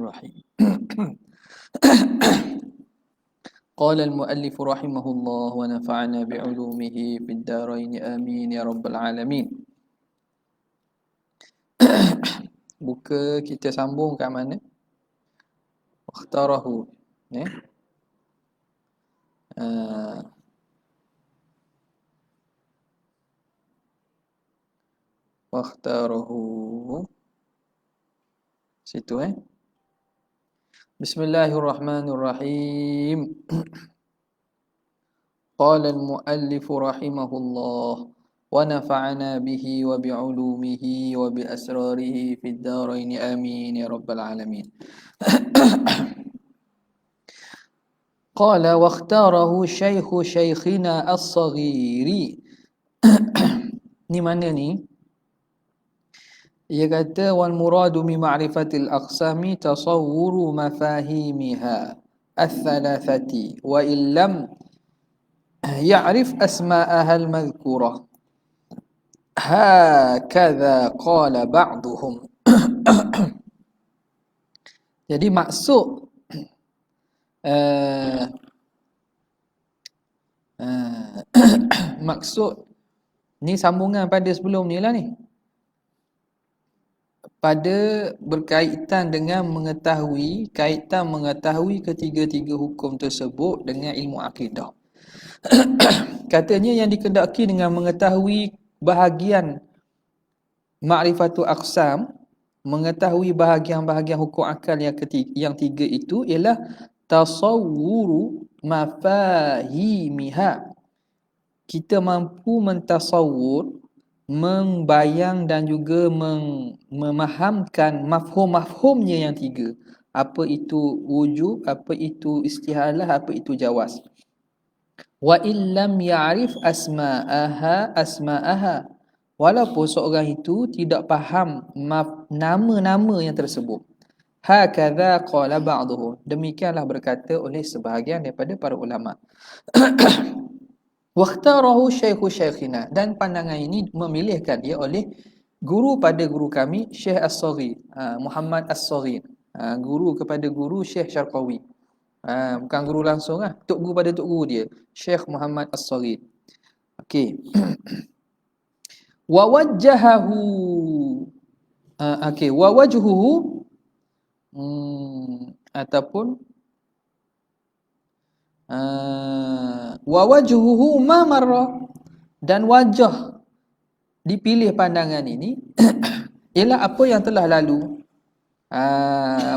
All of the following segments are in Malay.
Bismillahirrahmanirrahim. قال المؤلف رحمه الله ونفعنا بعلومه في الدارين آمين يا رب العالمين. Buka kita sambung kat mana? Wakhtarahu. Wakhtarahu. Situ Bismillahirrahmanirrahim. قال المؤلف رحمه الله ونفعنا به وبعلومه وبأسراره في الدارين آمين يا رب العالمين. قال واختاره شيخ شيخنا الصغير. Ni mana ni? Ia kata wal muradu min ma'rifatil aqsami tasawwuru mafahimiha al-thalathati wa illam ya'rif asma'aha al-madhkurah hakadha qala ba'duhum. Jadi maksud maksud ni sambungan pada sebelum ni lah ni, pada berkaitan dengan mengetahui ketiga-tiga hukum tersebut dengan ilmu akidah. Katanya yang dikendaki dengan mengetahui bahagian ma'rifatul aqsam, mengetahui bahagian-bahagian hukum akal yang tiga itu ialah tasawwuru mafahimiha. Kita mampu mentasawur, membayang dan juga memahamkan mafhum-mafhumnya yang tiga. Apa itu wujub, apa itu istihalah, apa itu jawaz. Wa illam ya'rif asma'aha. Walaupun seorang itu tidak faham nama-nama yang tersebut. Hakadha qala ba'duhum. Demikianlah berkata oleh sebahagian daripada para ulama. Wakhtarahu syekhu syekhina, dan pandangan ini memilihkan dia oleh guru pada guru kami Syekh As-Saghir, Muhammad As-Saghir, guru kepada guru Syekh Syarqawi, bukan guru langsung lah, tok guru pada tok guru dia Syekh Muhammad As-Saghir. Okey. Wa wajjahahu, okey, wa wajhuhu ataupun wa wajhuhu ma marra, dan wajah dipilih pandangan ini ialah apa yang telah lalu,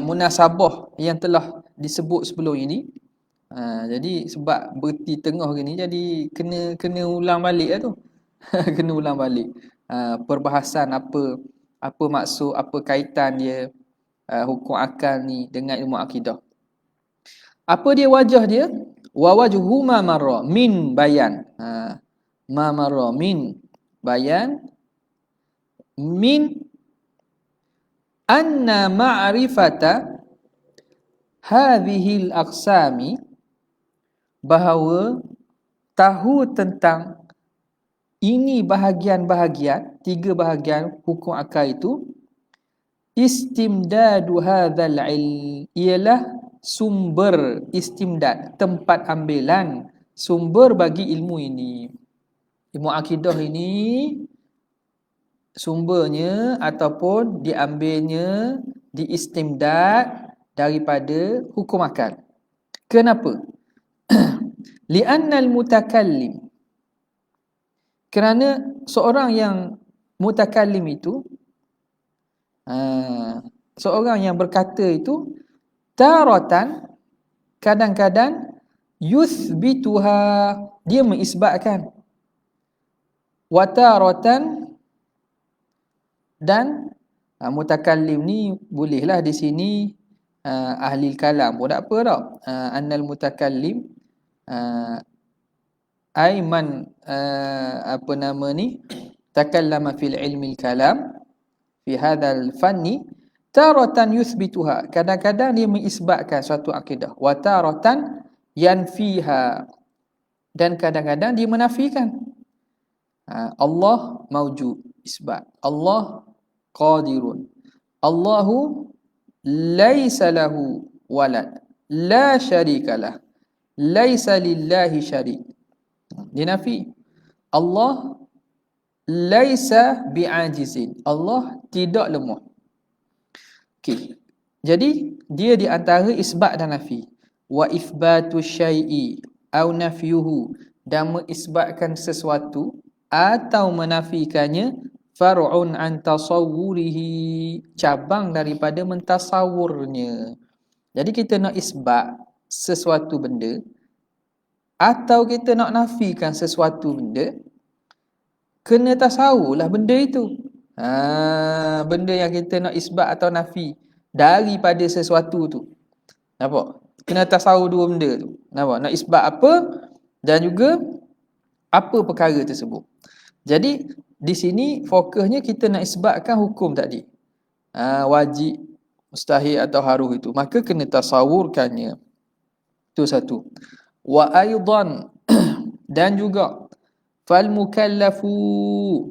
munasabah yang telah disebut sebelum ini. Jadi sebab berti tengah gini, jadi kena ulang balik lah tu. Kena ulang balik perbahasan apa maksud, apa kaitan dia hukum akal ni dengan ilmu akidah. Apa dia wajah dia? Wa wajhu ma marra min bayan. Ma marra min bayan min anna ma'rifata hadhil aqsami, bahawa tahu tentang ini bahagian-bahagian, tiga bahagian hukum akal itu, istimdadu hadzal ilm, ialah sumber istimdad, tempat ambilan sumber bagi ilmu ini. Ilmu akidah ini sumbernya ataupun diambilnya, diistimdad daripada hukum akal. Kenapa? Li'annal mutakallim, kerana seorang yang mutakallim itu, seorang yang berkata itu, taratan, kadang-kadang, yuthbituha, dia mengisbatkan, wa taratan, dan mutakallim ni bolehlah di sini ahli kalam pun tak apa tau. Annal mutakallim ay man apa nama ni, takallama fil ilmi kalam fi hadzal fanni, taratan yuthbituha, kadang-kadang dia mengisbatkan suatu akidah, wa taratan yanfiha, dan kadang-kadang dia menafikan. Allah maujud, isbat. Allah qadirun. Allahu laisa lahu walad la syarikalah laisa lillahi syarik. Dia nafi. Allah laisa bi'ajizin. Allah tidak lemah. Okey. Jadi dia di antara isbat dan nafi. Wa ithbatu syai'i au nafyuhu, dan mengisbatkan sesuatu atau menafikannya, far'un an tasawwurihi, cabang daripada mentasawurnya. Jadi kita nak isbat sesuatu benda atau kita nak nafikan sesuatu benda, kena tasawurlah benda itu. Benda yang kita nak isbat atau nafi daripada sesuatu tu. Nampak? Kena tasawur dua benda tu. Nampak? Nak isbat apa dan juga apa perkara tersebut. Jadi di sini fokusnya kita nak isbatkan hukum tadi. Wajib, mustahil atau harus itu. Maka kena tasawurkannya. Itu satu. Wa aidan dan juga fal mukallafu,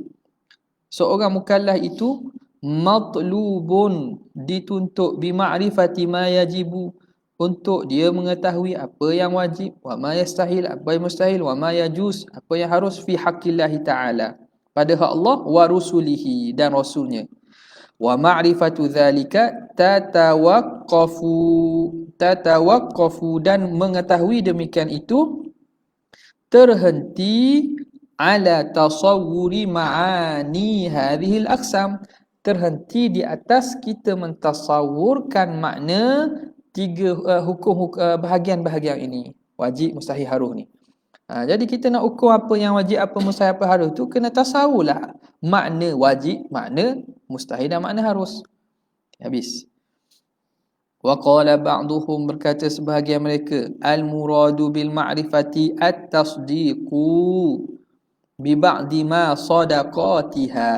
seorang mukallaf itu matlubun, dituntut bi ma'rifati ma yajibu, untuk dia mengetahui apa yang wajib, wa ma yastahil, apa yang mustahil, wa ma yajuz, apa yang harus, fi haqqillah ta'ala, pada hak Allah, wa rusulihi, dan rasulnya. Wa ma'rifatu dzalika tatawaqqafu, dan mengetahui demikian itu terhenti ala tasawwuri ma'ani hadhil aqsam, terhenti di atas kita mentasawurkan makna tiga hukum bahagian-bahagian ini, wajib, mustahil, harus ni. Jadi kita nak ukur apa yang wajib, apa mustahil, apa harus tu, kena tasawurlah makna wajib, makna mustahil dan makna harus. Habis. Wa qala ba'duhum, berkata sebahagian mereka, al muradu bil ma'rifati at-tasdiqu bi ba'di ma sadaqatiha.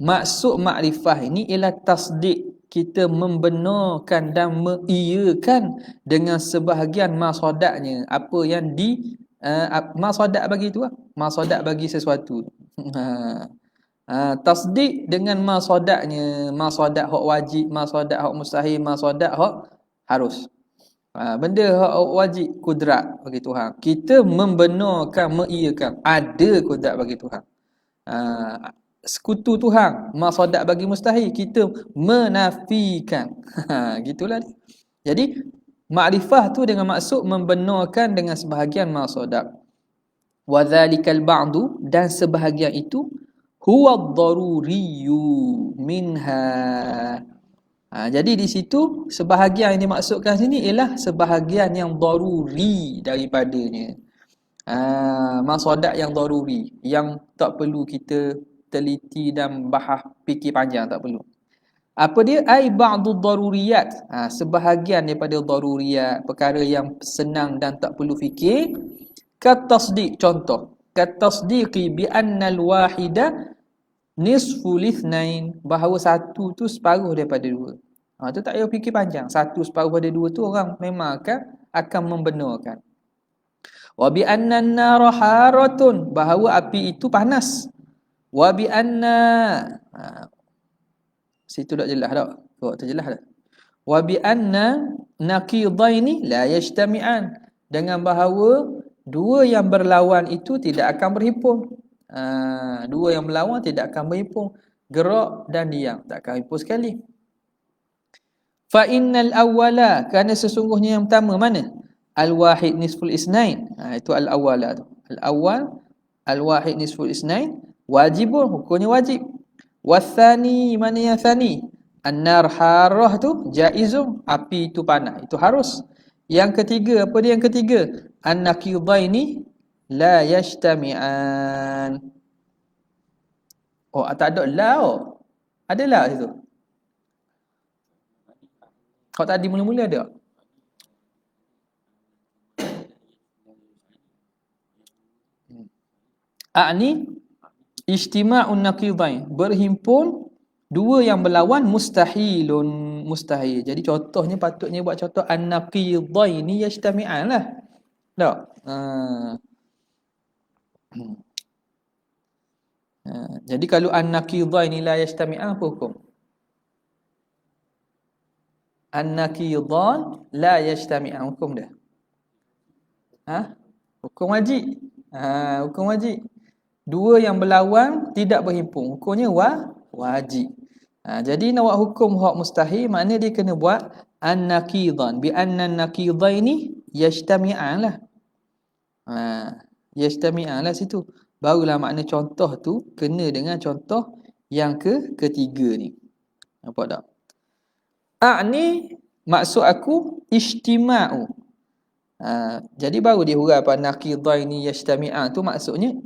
Maksud makrifah ini ialah tasdik, kita membenarkan dan mengiyakan dengan sebahagian masadaknya, apa yang di masadak bagi itu, masadak bagi sesuatu. Tasdik dengan masadaknya, masadak hak wajib, masadak hak mustahil, masadak hak harus. Benda hak wajib, kudrat bagi Tuhan, kita membenarkan, mengiyakan ada kudrat bagi Tuhan. Sekutu Tuhan, masadak bagi mustahil, kita menafikan. Gitulah. Jadi makrifah tu dengan maksud membenarkan dengan sebahagian masadak. Wa dzalikal ba'du, dan sebahagian itu huwa ad-daruriyyu minha. Jadi di situ sebahagian yang dimaksudkan sini ialah sebahagian yang daruri daripadanya. Masadak yang daruri, yang tak perlu kita teliti dan bahas fikir panjang, tak perlu. Apa dia? Ai ba'du daruriyat, sebahagian daripada daruriyat, perkara yang senang dan tak perlu fikir. Kat tasdiq, contoh, kat tasdiqi bi annal wahida nisful ithnain, bahawa satu tu separuh daripada dua. Tu tak payah fikir panjang. Satu separuh pada dua tu orang memang akan membenarkan. Wa bi anna an-nara haratun, bahawa api itu panas. Wa bi anna, situ dah jelas tak? Tu jelas tak? Wa bi anna naqidaini la yajtami'an, dengan bahawa dua yang berlawan itu tidak akan berhimpun. Dua yang berlawan tidak akan berhimpun. Gerak dan diam tak akan berhimpun sekali. Fa innal awwala, kerana sesungguhnya yang pertama mana? Al-wahid nisful isnain. Itu al-awwala tu. Al-awwal, al-wahid nisful isnain, wajibun, hukumnya wajib. Wathani, mana yang thani? An-nar harah tu jaizum, api itu panas, itu harus. Yang ketiga, apa dia yang ketiga? An-naqidaini la yajtami'an. Tak ada la. Ada la situ. Kalau tadi mula-mula ada. A'ni ijtima'un naqidain, berhimpun dua yang berlawan, mustahilun, mustahil. Jadi contohnya patutnya buat contoh an-naqidaini yajtami'an lah. Tak? Jadi kalau an-naqidaini la yajtami'an, apa hukum? an-naqidan la yajtami'an. Hukum dia. Hukum wajib. Hukum wajib. Dua yang berlawan tidak berhimpun. Hukumnya wajib. Jadi nak buat hukum hak mustahil, makna dia kena buat an-naqidan. Bi anna an-naqidaini yajtami'an lah. Yajtami'an lah situ. Barulah makna contoh tu kena dengan contoh yang ketiga ni. Nampak tak? A'ni maksud aku ijtima'u. Jadi baru dia huraikan apa naqidaini yajtami'an tu maksudnya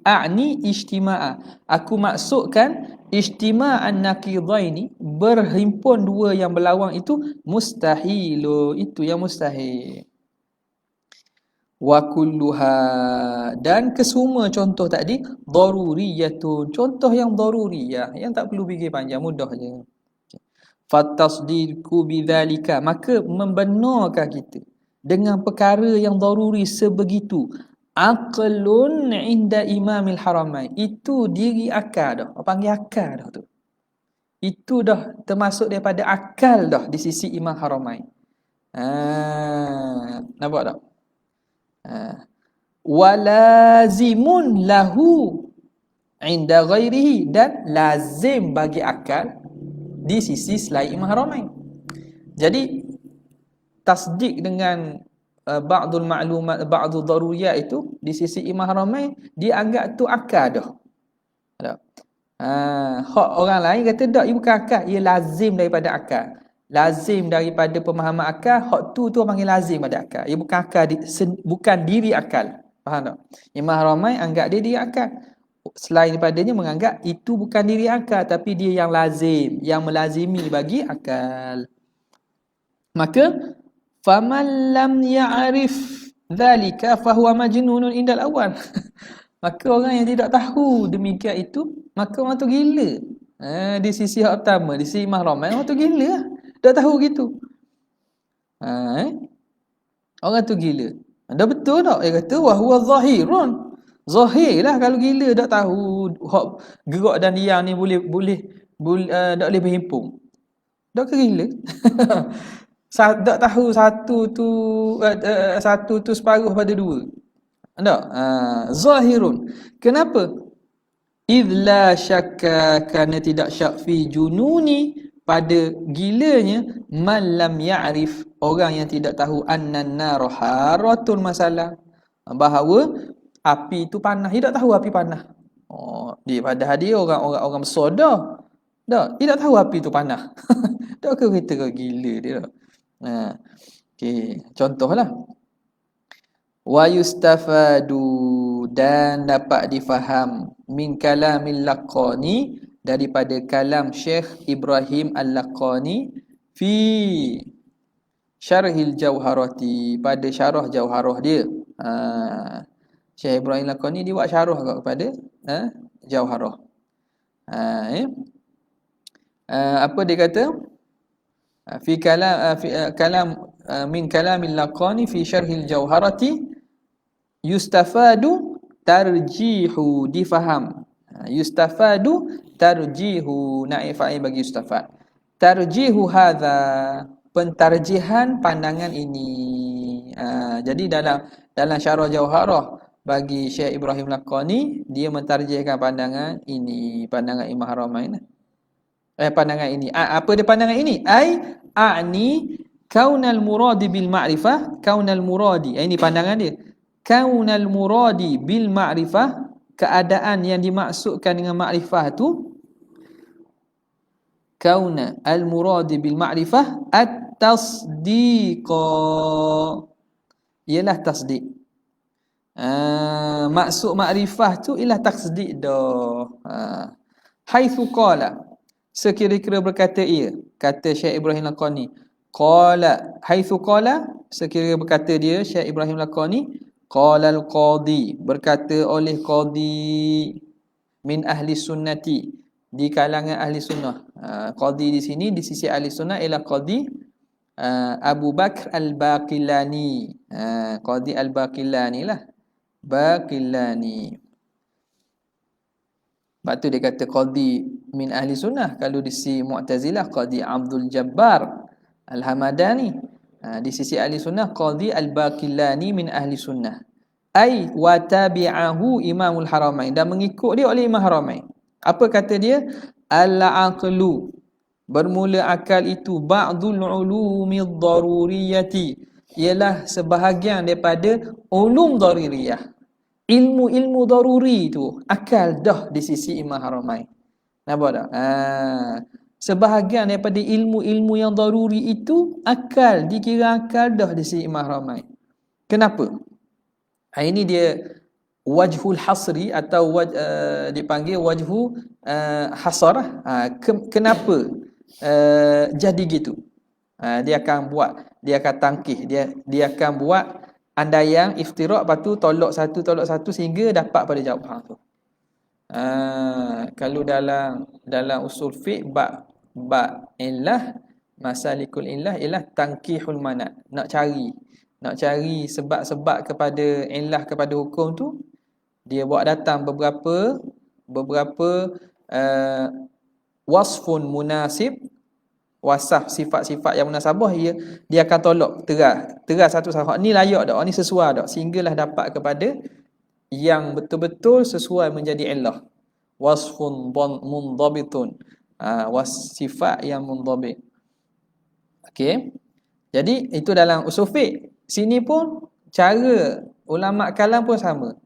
a'ni ijtima'a. Aku maksudkan ijtima'an naqidaini, berhimpun dua yang berlawan itu mustahil. Itu yang mustahil. Wa kulluha, dan kesemua contoh tadi daruriyatun, contoh yang daruriyah, yang tak perlu fikir panjang, mudah je. Fatasdiqu bidzalika, maka membenarkan kita dengan perkara yang daruri sebegitu. Aqlun inda imamil haramain, itu diri akal dah. Apa panggil akal dah tu? Itu dah termasuk daripada akal dah di sisi Imam Haramain. Nampak tak? Walazimun lahu inda ghairihi, dan lazim bagi akal di sisi selain Imam Haramain. Jadi tasdik dengan ba'dul ma'lumat, ba'dul daruriyat itu di sisi Imam Haramain dia anggap tu akal dah. Tak? Hak orang lain kata tak, ia bukan akal, ia lazim daripada akal. Lazim daripada pemahaman akal, hak tu panggil lazim pada akal. Ia bukan akal, bukan diri akal. Faham tak? Imam Haramain anggap dia diri akal. Selain daripadanya menganggap itu bukan diri akal, tapi dia yang lazim, yang melazimi bagi akal. Maka faman lam ya'rif dzalika fahuwa majnunun indal awal. Maka orang yang tidak tahu demikian itu, maka orang tu gila. Di sisi hak pertama, di sisi Imam Haramain, orang tu gila lah. Dah tahu gitu. Orang tu gila. Dah betul tak? Dia kata wa huwa zahirun. Zahir lah kalau gila dah tahu hak gerak dan diam ni boleh tak boleh berhimpun. Dah ke gila? Tak tahu satu tu separuh pada dua. Tak? Zahirun. Kenapa? Idh la syakka, kerana tidak syak fi jununi, pada gilanya, man lam ya'rif, orang yang tidak tahu annan nar haratun, masalah bahawa api itu panas. Dia tak tahu api panas. Pada dia orang besar dah. Dia tak tahu api itu panas. Tak ke kita ke gila dia dah. Okey, contohlah. Wa yustafadu, dan dapat difaham min kalamil laqani, daripada kalam Syekh Ibrahim Al-Laqani fi syarhil jauharati, pada syarah jauharah dia. Syekh Ibrahim Al-Laqani dia buat syarah kepada jauharah. Apa dia kata? Fi kalam min kalamil laqani fi syarhil jauharati yustafadu tarjihu, difaham. Yustafadu tarjihu, naib fa'il bagi yustafad. Tarjihu hadza, pentarjihan pandangan ini. Jadi dalam syarah jauharah bagi Syekh Ibrahim Laqani, dia mentarjihkan pandangan ini, pandangan Imam Haramain. Pandangan ini. Apa dia pandangan ini? A'ni kaunal muradi bil ma'rifah, kaunal muradi. Ini pandangan dia. Kaunal muradi bil ma'rifah, keadaan yang dimaksudkan dengan makrifah tu, kauna al muradi bil ma'rifah at-tasdiqa, ialah tasdik. Maksud makrifah tu ialah tasdik dah. Haitsu qala, sekira-kira berkata ia, kata Syekh Ibrahim Laqani, qala haitsu qala, sekira berkata dia Syekh Ibrahim Laqani, qala al-qadi, berkata oleh qadi min ahli sunnati, di kalangan ahli sunnah. Qadi di sini di sisi ahli sunnah ialah qadi Abu Bakr al-Baqillani. Qadi al-Baqillani lah, Baqillani. Sebab tu dia kata qadi min ahli sunnah. Kalau di sisi Mu'tazilah, qadi Abdul Jabbar Al-Hamadani di sisi ahli sunnah, Qadhi Al-Baqillani min ahli sunnah. Ai wa tabi'ahu Imamul Haramain, dan mengikut dia oleh Imam Haramain. Apa kata dia? Al-aqlu, bermula akal itu, ba'dul ulumi daruriyati, ialah sebahagian daripada ulum daruriyah. Ilmu-ilmu daruri tu akal dah di sisi Imam Haramain. Nampak tak? Sebahagian daripada ilmu-ilmu yang daruri itu akal, dikira akal dah di sisi Imam Haramain. Kenapa? Ini dia wajhul hasri, atau dipanggil wajhu hasar. Kenapa jadi gitu? Dia akan tangkih, dia akan buat andaian iftirak, lepas tu tolak satu sehingga dapat pada jawapan tu. Kalau dalam usul fiqh, bab illah, masalikul illah ialah tangkihul manat, nak cari sebab-sebab kepada illah, kepada hukum tu. Dia buat datang beberapa wasfun munasib, wasaf sifat-sifat yang munasabah, dia akan tolak teras satu-satu. Ni layak tak, ni sesuai tak, sehinggalah dapat kepada yang betul-betul sesuai menjadi illah. Wasfun mundhabitun, sifat yang mundhabit. Okey. Jadi itu dalam usul fiqh. Sini pun cara ulama kalam pun sama.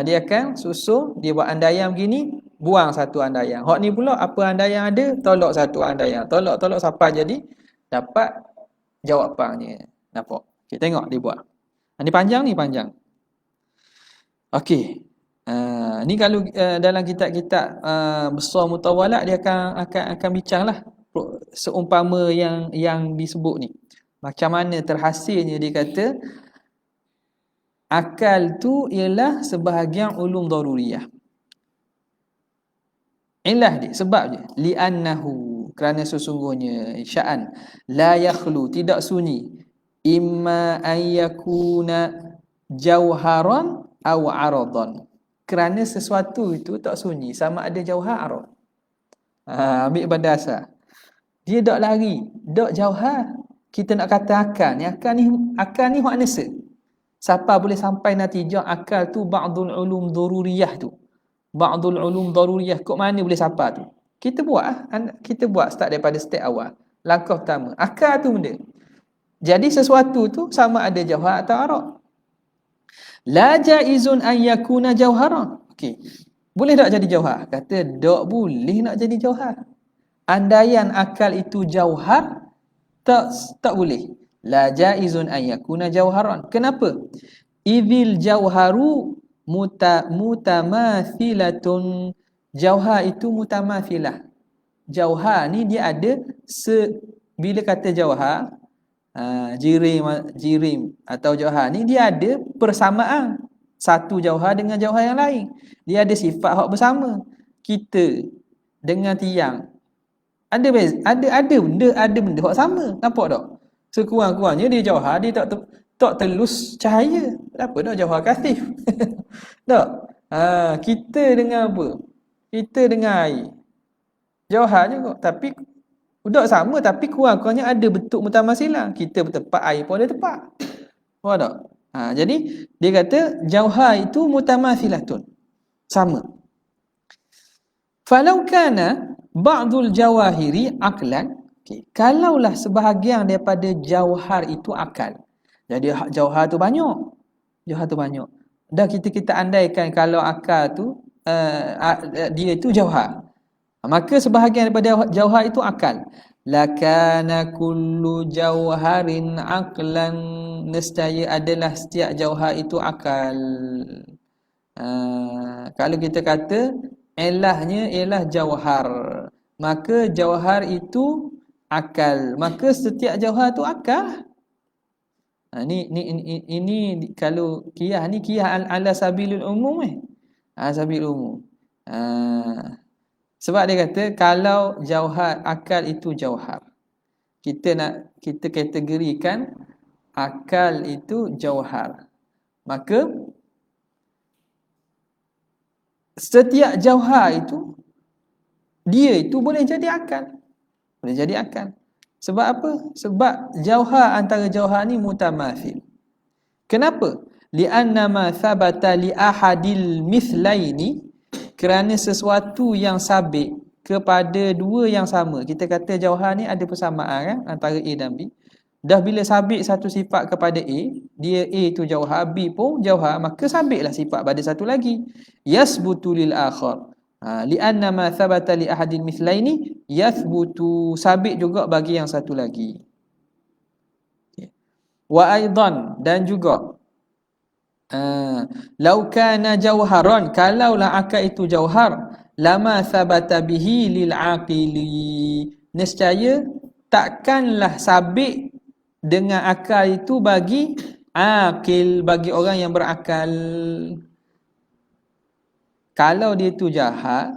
Dia akan susun, dia buat andaian begini, buang satu andaian. Hak ni pula apa andaian ada, tolak satu andaian. Tolak sampai jadi dapat jawapannya. Nampak? Okey, tengok dia buat. Ni panjang. Okey. Ni kalau dalam kitab-kitab besar mutawalat, dia akan bincanglah seumpama yang disebut ni. Macam mana terhasilnya dia kata akal tu ialah sebahagian ulum daruriyah. Illah dia, sebab dia, li'annahu, kerana sesungguhnya, sya'an, la yakhlu, tidak sunyi, imma an yakuna jauharan aw aradan. Kerana sesuatu itu tak sunyi, sama ada jauhar arad. Ambil pada asal. Dia tak lari, tak jauhar. Kita nak kata akal ni hak nesa. Siapa boleh sampai natijah akal tu ba'dul ulum daruriyah tu. Ba'dul ulum daruriyah, kok mana boleh siapa tu? Kita buat start daripada step awal. Langkah pertama, akal tu benda. Jadi sesuatu tu sama ada jauhar atau arad. La jaizun an yakuna jauharan. Okey. Boleh tak jadi jauhar? Kata tak boleh nak jadi jauhar. Andaian akal itu jauhar, tak boleh. La jaizun an yakuna jauharan. Kenapa? Idzil jauharu mutamathilatun. Jauhar itu mutamathilah. Jauhar ni dia ada bila kata jauhar, jirim atau jauhar ni dia ada persamaan satu jauhar dengan jauhar yang lain. Dia ada sifat hak bersama. Kita dengan tiang ada benda hak sama. Nampak tak? Sekurang-kurangnya dia jauhar, dia tak telus cahaya. Apa dah jauhar kasif. Tak? Kita dengan apa? Kita dengan air. Jauhar juga, tapi tak sama, tapi kurang-kurangnya ada bentuk mutamasilah. Kita bertempat, air pun ada tempat. Faham tak? Jadi dia kata jauhar itu mutamasilatun, sama. Falau kana ba'dul jawahiri aqlan, kalaulah sebahagian daripada jauhar itu akal. Jadi jauhar tu banyak. Dah kita andaikan kalau akal tu dia itu jauhar. Maka sebahagian daripada jauhar itu akal. Lakana kullu jauharin aqlan, nescaya adalah setiap jauhar itu akal. Kalau kita kata ilahnya ialah jauhar, maka jauhar itu akal, maka setiap jauhar itu akal. Ini kalau qiyas ni qiyas ala sabilil umum sabil umum. Sebab dia kata kalau jauhar, akal itu jauhar, kita kategorikan akal itu jauhar, maka setiap jauhar itu dia itu boleh jadi akal. Sebab apa? Sebab jauhar antara jauhar ni mutamathil. Kenapa? Li'anna ma thabata li ahadil mithlaini, kerana sesuatu yang sabit kepada dua yang sama. Kita kata jauhar ni ada persamaan kan antara A dan B. Dah bila sabit satu sifat kepada A, dia A tu jauhar, B pun jauhar, maka sabitlah sifat pada satu lagi. Yasbutu lil akhar. Li'anna ma thabata li ahadil mithlaini yathbutu, sabit juga bagi yang satu lagi. Wa aidan, dan juga lau kana jauharan, kalaulah akal itu jauhar, lama thabata bihi lil aqili, nescaya takkanlah sabit dengan akal itu bagi akil, bagi orang yang berakal. Kalau dia tu jahat,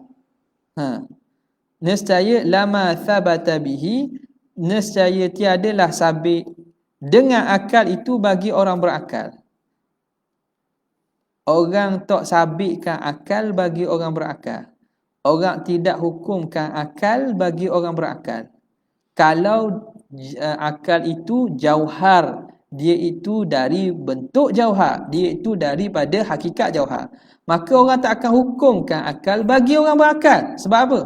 nescaya lama thabata bihi, nescaya tiadalah sabit dengan akal itu bagi orang berakal. Orang tak sabitkan akal bagi orang berakal. Orang tidak hukumkan akal bagi orang berakal. Kalau akal itu jauhar, dia itu dari bentuk jauhar, dia itu daripada hakikat jauhar, maka orang tak akan hukumkan akal bagi orang berakal. Sebab apa?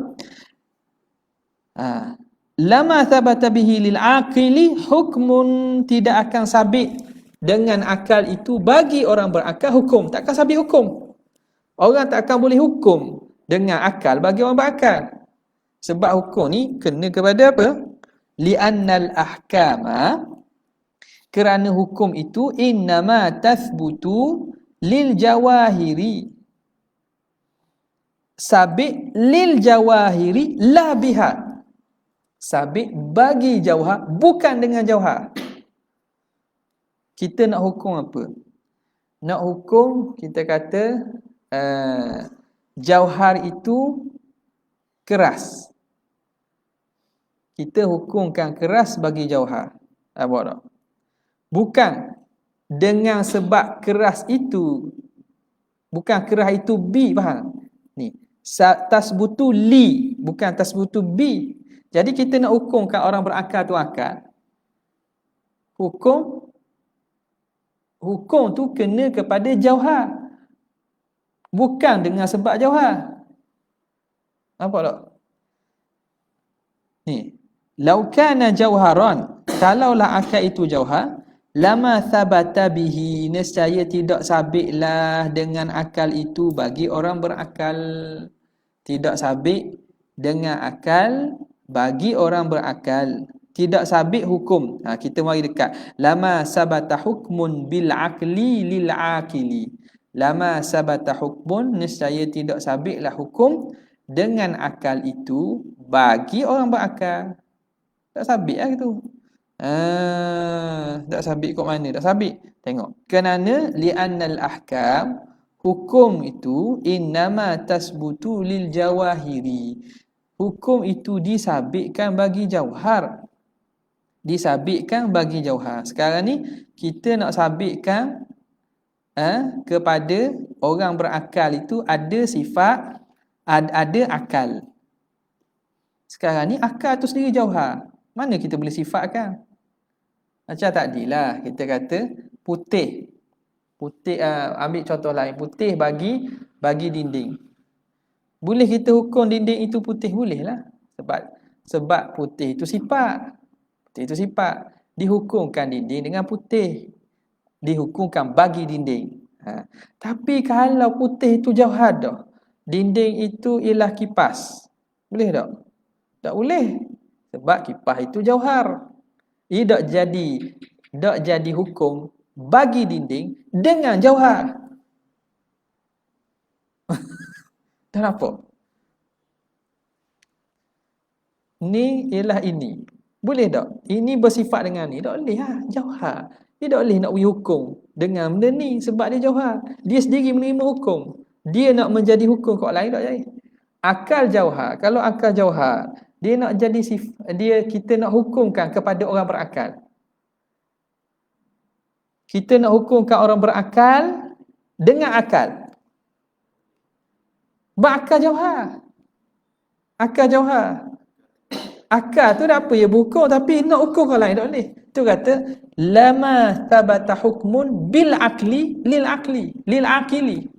Lama thabata bihi lil aqili hukmun, tidak akan sabit dengan akal itu bagi orang berakal hukum. Tak akan sabit hukum. Orang tak akan boleh hukum dengan akal bagi orang berakal. Sebab hukum ni kena kepada apa? Li'annal ahkama, kerana hukum itu innama tathbutu lil jawahiri, sabit lil jawahiri la biha, sabit bagi jauhar, bukan dengan jauhar. Kita nak hukum apa? Nak hukum, kita kata jauhar itu keras. Kita hukumkan keras bagi jauhar. Apa tak? Bukan dengan sebab keras itu, bukan keras itu B, faham? Ni, tasbutu li, bukan tasbutu B. Jadi kita nak hukumkan orang berakal tu akal. Hukum tu kena kepada jauhar, bukan dengan sebab jauhar. Nampak tak? Ni, lau kana jauharan, kalaulah akal itu jauhar, lama thabata bihi, nescaya tidak sabitlah dengan akal itu bagi orang berakal. Tidak sabit dengan akal bagi orang berakal. Tidak sabit hukum. Kita mari dekat. Lama sabata hukmun bil aqli lil aqili. Lama sabata hukmun, nescaya tidak sabitlah hukum dengan akal itu bagi orang berakal. Tak sabit lah gitu. Tak sabit kat mana? Tak sabit. Tengok. Kerana li'annal ahkam, hukum itu innama tasbutu lil jawahiri. Hukum itu disabitkan bagi jauhar. Disabitkan bagi jauhar. Sekarang ni kita nak sabitkan kepada orang berakal itu ada sifat, ada akal. Sekarang ni akal tu sendiri jauhar. Mana kita boleh sifatkan? Macam tadilah kita kata putih. Putih, ambil contoh lain, putih bagi dinding. Boleh kita hukum dinding itu putih? Boleh lah. Sebab putih itu sifat. Putih itu sifat. Dihukumkan dinding dengan putih. Dihukumkan bagi dinding. Tapi kalau putih itu jauhar dah, dinding itu ialah kipas, boleh tak? Tak boleh. Sebab kipas itu jauhar. Ia tak jadi hukum bagi dinding dengan jauhar. Tak nampak? Ni ialah ini. Boleh tak? Ini bersifat dengan ni. Tak boleh lah. Jauhar. Dia tak boleh nak beri hukum dengan benda ni sebab dia jauhar. Dia sendiri menerima hukum. Dia nak menjadi hukum kat lain tak jadi. Akal jauhar. Kalau akal jauhar, dia nak jadi kita nak hukumkan kepada orang berakal. Kita nak hukumkan orang berakal dengan akal. Berakal jauhar. Akal jauhar. Akal tu dah apa ya buku tapi nak ukur orang lain tak boleh. Tu kata lama thabata hukmun bil aqli lil aqili.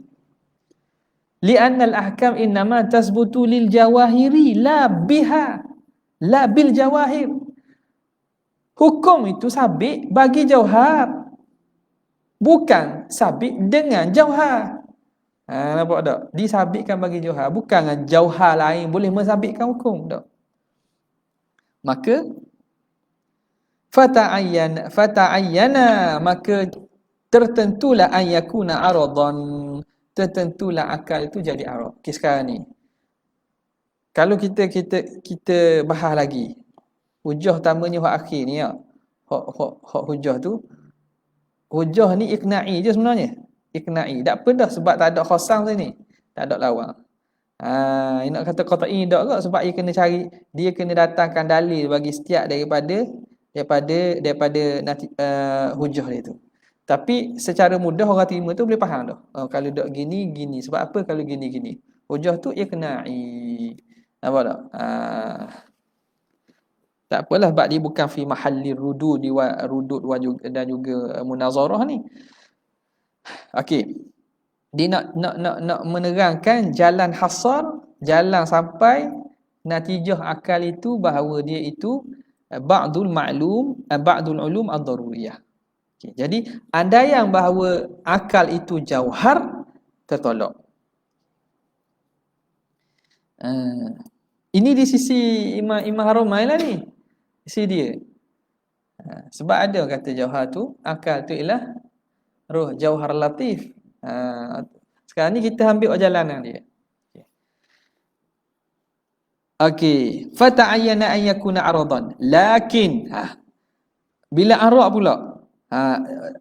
Li'anna al-ahkam innama tasbutu lil jawahiri la biha la bil jawahir. Hukum itu sabit bagi jauhar, bukan sabit dengan jauhar. Nampak tak? Disabitkan bagi jauhar, bukan dengan jauhar lain boleh mensabitkan hukum tak? Maka fata'ayyana maka tertentulah ayyakuna aradan, tertentulah akal itu jadi arad. Okey, sekarang ni kalau kita bahas lagi hujah utamanya hak akhir ni ya. Hak hujah tu, hujah ni iqna'i je sebenarnya. Iqna'i. Tak apa dah sebab tak ada khasam sini. Tak ada lawang. Nak kata qat'i tak kot sebab dia kena datangkan dalil bagi setiap daripada hujah dia tu. Tapi secara mudah orang terima tu boleh faham dah. Kalau dak gini gini, sebab apa kalau gini gini. Hujah tu iqna'i. Nampak tak? Tak apalah sebab dia bukan fi mahalli rudud dan juga munazarah ni. Okey. Dia nak menerangkan jalan hasar, jalan sampai natijah akal itu bahawa dia itu ba'dul ulum ad-daruriyah. Okay. Jadi andaian bahawa akal itu jauhar tertolak. Ini di sisi Imam Haramain lah ni. Sisi dia. Sebab ada kata jauhar tu, akal tu ialah roh jauhar latif. Sekarang ni kita ambil jalanan dia. Okey, fata'ayyana an yakuna aradan. Lakin bila arad pula.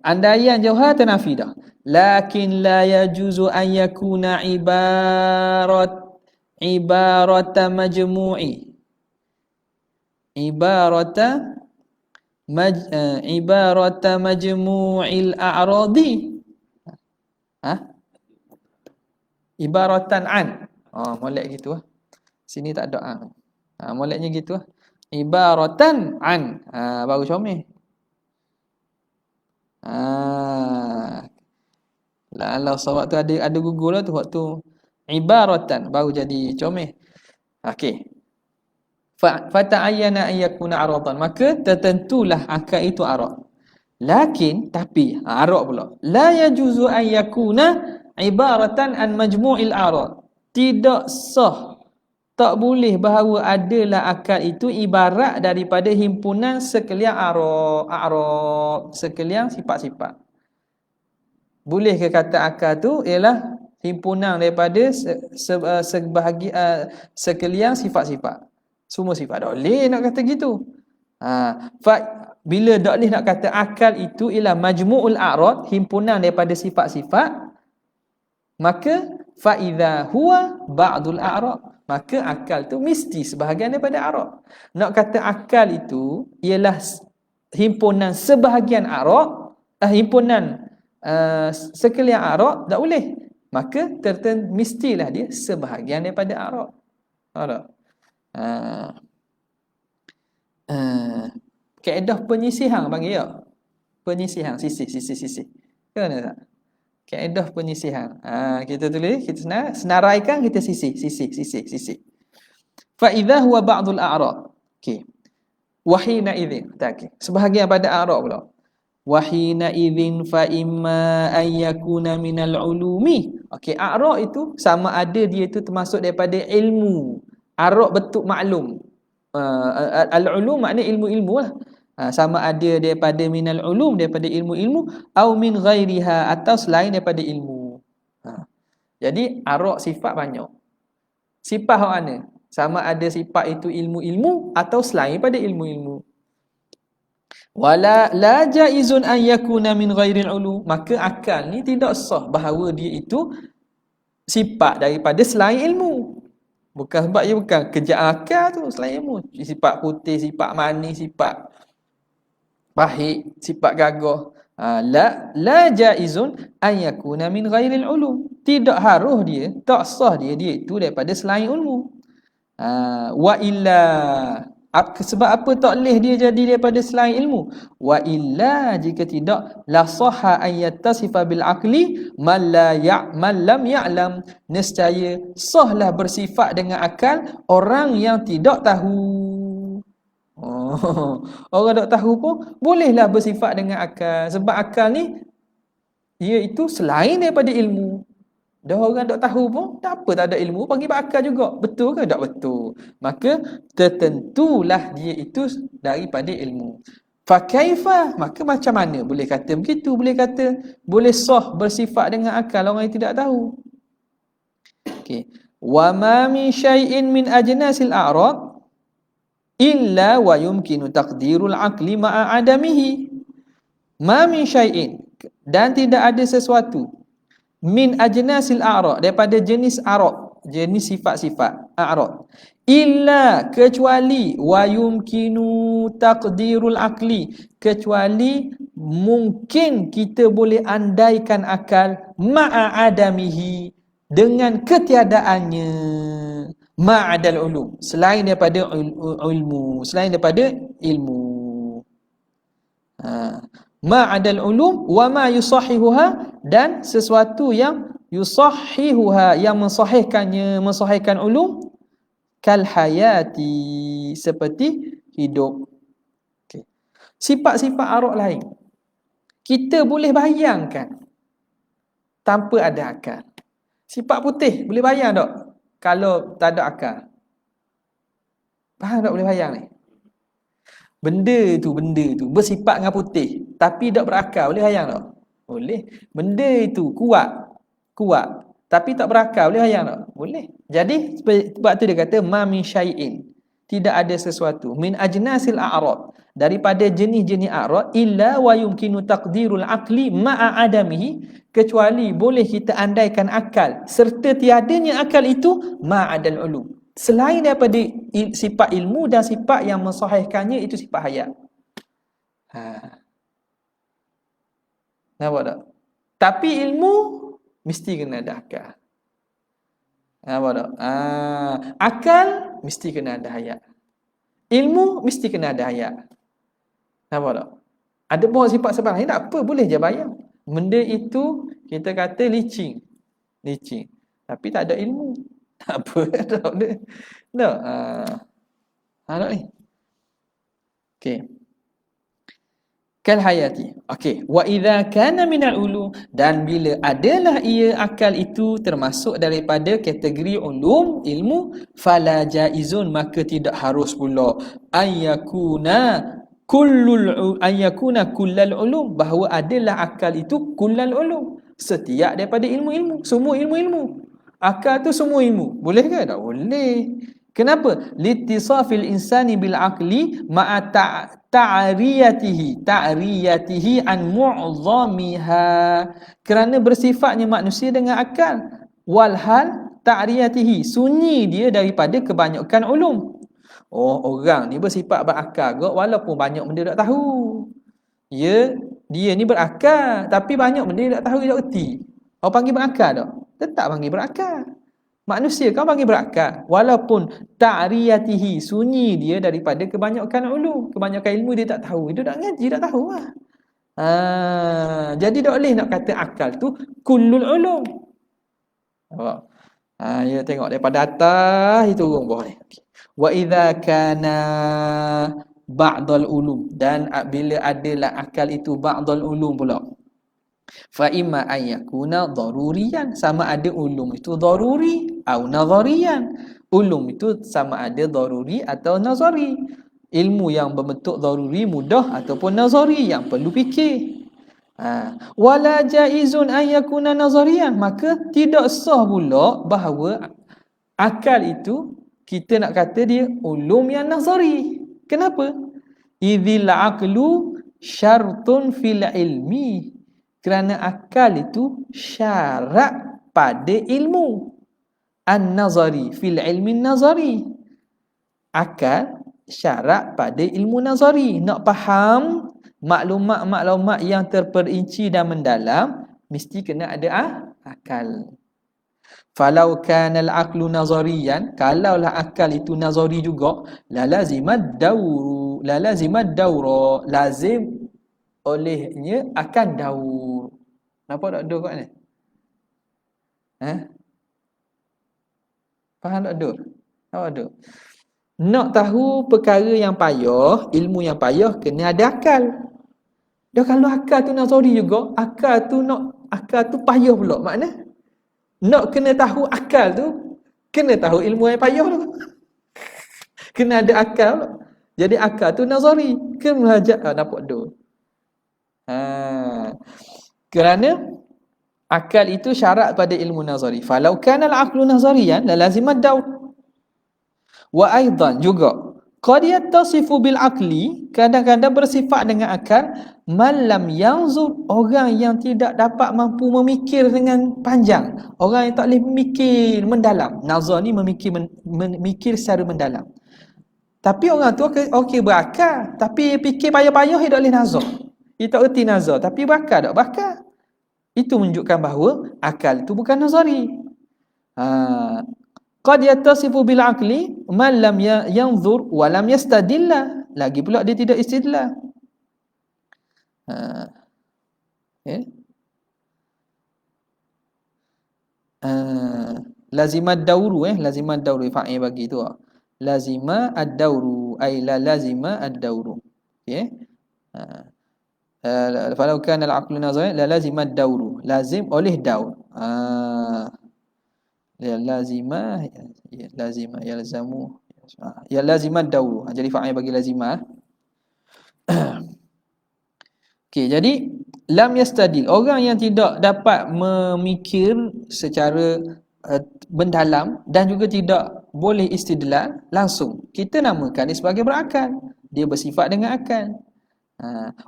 Andaian jauhar tanafi dah. Lakin la yajuzu an yakuna ibarata majmu'i. Ibarata majmu'il a'radi. Ibaratan an. Molek gitu Sini tak ada an. Moleknya gitu Ibaratan an. Baru comel. Kalau waktu ada gugur lah tu waktu ibaratan baru jadi comel. Okey. Fata'ayyana an yakuna aradan, maka tertentulah akal itu arad. Lakin tapi arad pula. La yajuzu an yakuna ibaratan an majmu'il arad. Tidak sah, tak boleh bahawa adalah akal itu ibarat daripada himpunan sekalian arad, sekalian sifat-sifat. Boleh ke kata akal tu ialah himpunan daripada sekalian sifat-sifat. Semua sifat tak boleh nak kata gitu. Bila tak boleh nak kata akal itu ialah majmu'ul a'rad, himpunan daripada sifat-sifat, maka fa idza huwa ba'dul a'rad, maka akal tu mesti sebahagian daripada a'rad. Nak kata akal itu ialah himpunan sebahagian a'rad, himpunan sekalian a'rad, tak boleh. Maka mestilah dia sebahagian daripada a'rad. Ada. Kaedah penyisihan panggil ya. Penyisihan, sisih. Kena tak? Kaedah penyisihan. Kita tulis, kita senaraikan, kita sisih. Fa idza huwa ba'dul a'rad. Okey. Wa hina idzin. Okey. Sebahagian pada a'rad pula. Wa hina idzin fa imma an yakuna minal ulumi. Okey, a'rad itu sama ada dia itu termasuk daripada ilmu. A'rad bentuk maklum. Al-ulum makna ilmu-ilmu lah. Sama ada daripada minal ulum, daripada ilmu-ilmu, au min ghairiha, atau selain daripada ilmu. Jadi a'rad sifat banyak. Sifat mana? Sama ada sifat itu ilmu-ilmu atau selain daripada ilmu-ilmu. Wala la jaizun an yakuna min ghairil ulum, maka akal ni tidak sah bahawa dia itu sifat daripada selain ilmu. Bukan sebab dia bukan kerja akal tu selain ilmu. Sifat putih, sifat manis, sifat pahit, sifat gagah. La jaizun an yakuna min ghairil ulum. Tidak harus dia, tak sah dia itu daripada selain ilmu. Wa illa Sebab apa tak boleh dia jadi daripada selain ilmu? Wa illa, jika tidak, la sahha an yattasifa bil aqli man lam ya'lam. Nescaya sahlah bersifat dengan akal orang yang tidak tahu. Oh, orang tak tahu pun bolehlah bersifat dengan akal. Sebab akal ni iaitu selain daripada ilmu. Dah orang tak tahu pun, tak apa, tak ada ilmu, panggil berakal juga. Betul ke tak betul? Maka tertentulah dia itu daripada ilmu. Fakaifa, maka macam mana boleh kata begitu? Boleh kata boleh sah bersifat dengan akal orang yang tidak tahu. Okey. Wa ma min syai'in min ajnasil a'rad illa wa yumkinu taqdirul aqli ma'a adamihi. Ma min syai'in, dan tidak ada sesuatu, min ajnasil a'rad, daripada jenis a'rad, jenis sifat-sifat a'rad, illa, kecuali, wa yumkinu taqdirul aqli, kecuali mungkin kita boleh andaikan akal, ma'a adamihi, dengan ketiadaannya, ma'adal ulum, selain daripada ilmu, selain daripada ilmu. Ma'adal ulum wa ma yusahihuha, dan sesuatu yang yusahihuha, yang mensahihkan ulum, kal hayati, seperti hidup. Okay. Sifat-sifat arok lain kita boleh bayangkan tanpa ada akal. Sifat putih boleh bayang tak kalau tak ada akal? Faham tak, boleh bayang ni? Benda tu bersifat dengan putih tapi tak berakal, boleh bayang tak? Boleh. Benda itu kuat tapi tak berakal, boleh bayang tak? Boleh. Jadi sebab tu dia kata ma min syai'in, tidak ada sesuatu, min ajnasil a'rad, daripada jenis-jenis a'rad, illa wa yumkinu taqdirul aqli ma'a adamihi, kecuali boleh kita andaikan akal serta tiadanya akal itu, ma'adal ulum, selain daripada sifat ilmu dan sifat yang mensahihkannya, itu sifat hayat. Nampak tak? Tapi ilmu mesti kena ada akal. Nampak tak? Akal mesti kena ada hayat. Ilmu mesti kena ada hayat. Nampak tak? Ada pun sifat sebarang, tak apa, boleh je bayang. Benda itu kita kata licin. Tapi tak ada ilmu. Tak apa, tak ada. Tak. Tak ni. Okey. Kal hayati. Okey. Wa idza kana minal ulum, dan bila adalah ia akal itu termasuk daripada kategori ulum, ilmu, fala jaizun, maka tidak harus pula ayyakuna kullal ulum, bahawa adalah akal itu kullal ulum, setiap daripada ilmu-ilmu, semua ilmu-ilmu. Akal tu semua ilmu. Boleh ke? Tak boleh. Kenapa? Litisafil insani bil aqli ma'a ta'riyatihi an mu'zamiha. Kerana bersifatnya manusia dengan akal, walhal ta'riyatihi, sunyi dia daripada kebanyakan ulum. Oh, orang ni bersifat berakal ke walaupun banyak benda tak tahu. Dia ni berakal tapi banyak benda dia tak tahu, dia tak reti. Orang panggil berakal tak? Tetap panggil berakal. Manusia kau panggil berakal walaupun ta'riyatihi, sunyi dia daripada kebanyakan ulum, kebanyakan ilmu dia tak tahu. Dia tak ngaji, tak tahu lah. Jadi tak boleh nak kata akal tu kullul ulum. Ya, tengok daripada atas itu turun bawah ni. Wa idza kana ba'dal ulum, dan bila adalah akal itu ba'dal ulum pula, fa imma an yakuna daruriyan, sama ada ulum itu daruri atau nazariyan. Ulum itu sama ada daruri atau nazari, ilmu yang berbentuk daruri mudah ataupun nazari yang perlu fikir. Wala jaizun an yakuna nazariyan, maka tidak sah pula bahawa akal itu kita nak kata dia ulum yang nazari. Kenapa? Idzil aqlu syartun fil ilmi, kerana akal itu syarat pada ilmu. An-nazari fil ilmi nazari, akal syarat pada ilmu nazari. Nak faham maklumat-maklumat yang terperinci dan mendalam, mesti kena ada akal. Falau kana al-aqlu nazariyan, kalaulah akal itu nazari juga, la lazimad daura, lazim olehnya akan daur. Nampak tak daur kat ni? Ha? Faham tak daur? Nampak daur? Nak tahu perkara yang payah, ilmu yang payah, kena ada akal. Dah kalau akal tu nazari juga, akal tu payah pula. Makna nak kena tahu akal tu, kena tahu ilmu yang payah tu. Kena ada akal pula. Jadi akal tu nazari, kena belajar. Nampak daur? Kerana akal itu syarat pada ilmu nazari. Falau kana al-aqlu nazariyan la lazimad daur. Wa aidan juga qad yattasifu bil aqli, kadang-kadang bersifat dengan akal, man lam yanzur, orang yang tidak dapat mampu memikir dengan panjang, orang yang tak boleh memikir mendalam. Nazar ni memikir secara mendalam. Tapi orang tu okey berakal, tapi fikir payah-payah dia tak boleh nazar. Dia tak erti nazar, tapi berakal tak berakal. Itu menunjukkan bahawa akal itu bukan nazari. Qad yattasifu bil aqli man lam yanzur wa lam yastadilla. Lagi pula dia tidak istidlal. Lazimad dauru lazimad dauru fa'il bagi tu. Lazima ad-dauru ay la lazima ad-dauru. Okey. Falau kana al-aqlu nazari la lazima ad-dauru. Lazim oleh daur. Lazima yalzamu ya lazima ad-dauru. Jadi fa'il bagi lazima. Okey, jadi lam yastadil, orang yang tidak dapat memikir secara mendalam dan juga tidak boleh istidlal langsung, kita namakan dia sebagai berakal. Dia bersifat dengan akal.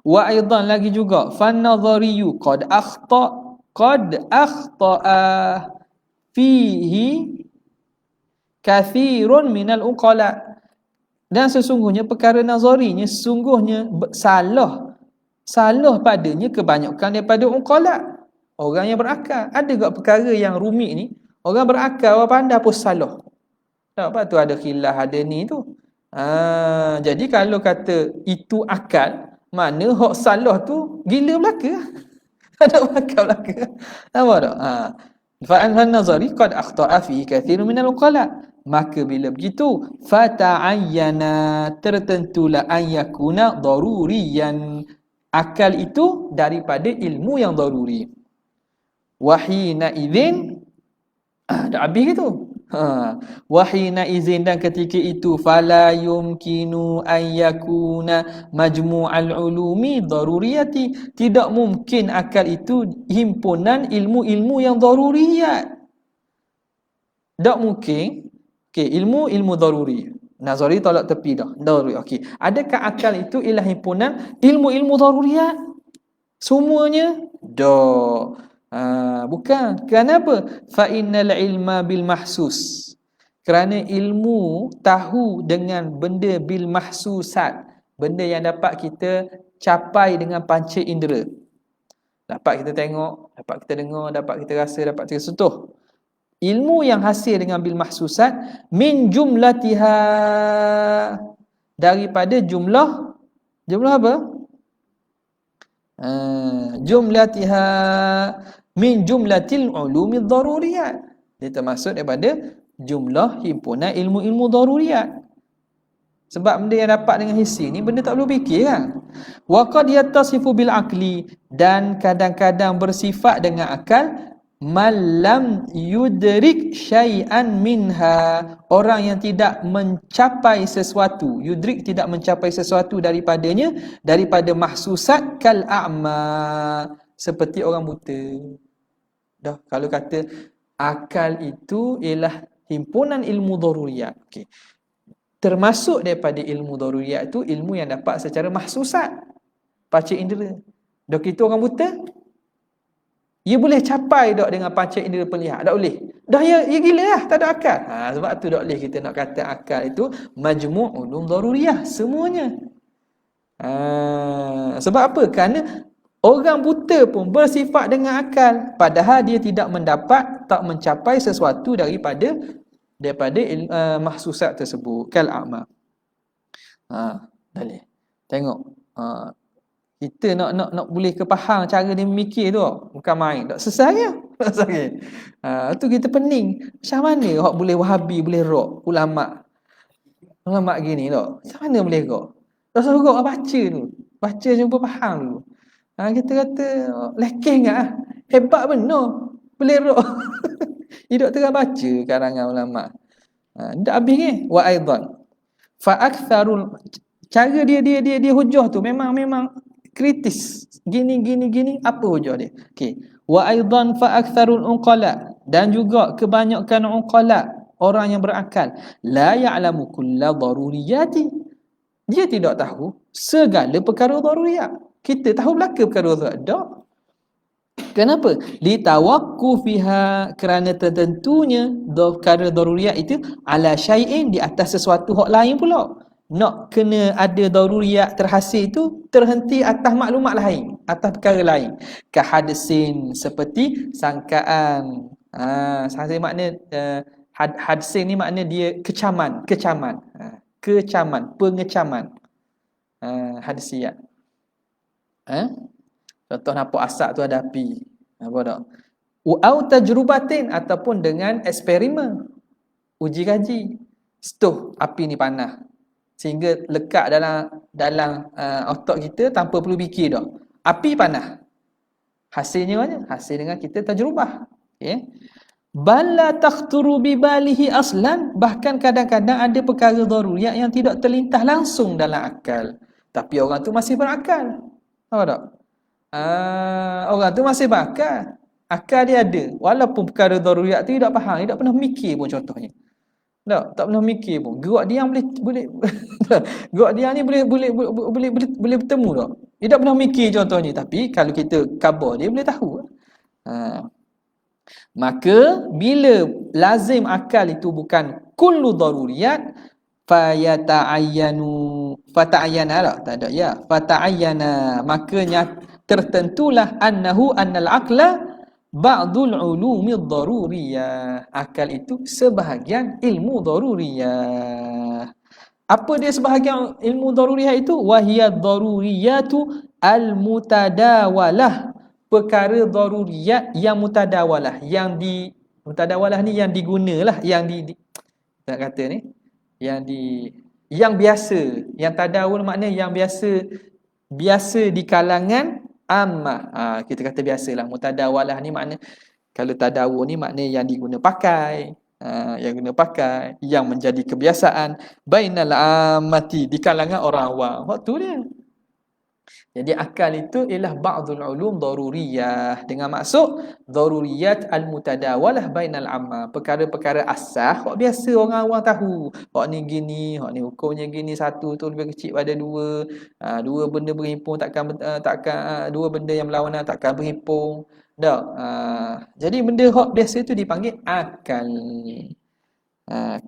Wa aidan lagi juga fan-nadhariyu qad akhta'a fihi kathirun minal uqala. Dan sesungguhnya perkara nazarinya sesungguhnya salah padanya kebanyakan daripada uqala, orang yang berakal. Ada juga perkara yang rumit ni, orang berakal, orang pandai pun salah. Sebab tu ada khilaf, ada ni tu. Jadi kalau kata itu akal, mana hak salah tu gila belaka. Ada akal belaka. Nampak tak? Fa'an nazari qad akhta'a fi kathirun minal uqala. Maka bila begitu, fata'ayyana, tertentulah an yakuna daruriyan, akal itu daripada ilmu yang daruri. Wahina idzin, dah habis gitu. Wahina izin, dan ketika itu fala yumkinu an yakuna majmu'al ulumi daruriyati, tidak mungkin akal itu himpunan ilmu-ilmu yang daruriyat. Tak mungkin. Okey, ilmu daruri. Nazari tolak tepi dah. Daruri. Okey. Adakah akal itu ialah himpunan ilmu-ilmu daruriyat? Semuanya? Dah. Bukan. Kenapa? Fa innal ilma bil mahsus. Kerana ilmu tahu dengan benda bil mahsusat, benda yang dapat kita capai dengan panca indera. Dapat kita tengok, dapat kita dengar, dapat kita rasa, dapat kita sentuh. Ilmu yang hasil dengan bil mahsusat, min jumlatiha, daripada jumlah apa? Jumlatiha min jumlatil ulumi daruriyat. Dia termasuk daripada jumlah himpunan ilmu-ilmu daruriyat. Sebab benda yang dapat dengan hissi ni benda tak perlu fikir kan. Wa qad yattasifu bil aqli, dan kadang-kadang bersifat dengan akal, malam yudrik syai'an minha, orang yang tidak mencapai sesuatu, yudrik tidak mencapai sesuatu daripadanya, daripada mahsusat, kal a'ma, seperti orang buta. Dah, kalau kata akal itu ialah himpunan ilmu daruriyat, okey, termasuk daripada ilmu daruriyat itu ilmu yang dapat secara mahsusat, panca indera. Dah, kita orang buta, ia boleh capai tak dengan panca indera penglihat? Tak boleh. Dah, ya gila lah, tak ada akal. Sebab tu tak boleh kita nak kata akal itu majmu' ulum daruriyah semuanya. Sebab apa? Kerana Orang buta pun bersifat dengan akal, padahal dia tidak tak mencapai sesuatu daripada mahsusat tersebut. Kal a'ma. Dalih. Tengok. Kita nak boleh kefaham cara dia memikir tu, bukan main. Tak selesai ya. Tu kita pening. Macam mana hak boleh Wahabi boleh rock ulama gini tu. Macam mana boleh rock? Tak suruh baca tu. Baca jumpa faham dulu. Kita kata lekeh enggak? Hebat benar. Boleh rock. Dia dok tengah baca karangan ulama. Dak habis ni. Wa aidan fa aktsarul, cara dia hujah tu memang kritis. Gini apa hujah dia? Okey. Wa aidan fa aktsarul unqala, dan juga kebanyakan unqala, orang yang berakal, la ya'lamu kulla daruriyati, dia tidak tahu segala perkara daruriyat. Kita tahu belaka perkara daruriyat tak? Kenapa? Litawaqqufiha, kerana tertentunya perkara daruriyat itu ala syai'in, di atas sesuatu hak lain pula. Nak kena ada daruriyat terhasil itu terhenti atas maklumat lain, atas perkara lain. Kahadsin, seperti sangkaan. Sangkaan makna hadsin ni makna dia kecaman. Pengecaman. Hadisiyat. Contoh nampak asap tu ada api. Apa tak? Au tajrubatin, ataupun dengan eksperimen. Uji kaji. Setuh api ni panas. Sehingga lekat dalam otak kita tanpa perlu fikir dah. Api panas. Hasilnya mana? Hasil dengan kita tajrubah. Okay. Bala takhturu bibalihi aslan, bahkan kadang-kadang ada perkara daruriyat yang tidak terlintas langsung dalam akal. Tapi orang tu masih berakal. Apa tak? Orang tu masih berakal. Akal dia ada. Walaupun perkara daruriyat tu dia tak faham, dia tak pernah mikir pun contohnya. Tak pernah mikir pun. Gerak dia boleh gerak dia ni boleh bertemu tak? Dia tak pernah mikir contohnya, tapi kalau kita khabar dia boleh tahu. Maka bila lazim akal itu bukan kullu daruriyat, fata'ayyana, makanya tertentulah annal aqla ba'dul ulumi daruriyah, akal itu sebahagian ilmu daruriyah. Apa dia sebahagian ilmu daruriyah itu? Wahiyad daruriyatu al-mutadawalah, perkara daruriyat yang mutadawalah, mutadawalah ni yang digunalah, yang nak kata ni yang biasa, yang tadawul makna yang biasa di kalangan ammah. Kita kata biasalah. Mutadawalah ni makna, kalau tadawul ni makna yang diguna pakai, yang menjadi kebiasaan bainal ammati, di kalangan orang awam. Waktu dia. Jadi akal itu ialah ba'dul ulum daruriyah, dengan maksud daruriyat al-mutadawalah bainal amma, perkara-perkara asas hak biasa orang awam tahu. Hak ni gini, hak ni hukumnya gini, satu tu lebih kecil pada dua. Dua benda berhimpun takkan dua benda yang berlawanan takkan berhimpun. Tak. Jadi benda hak biasa itu dipanggil akal.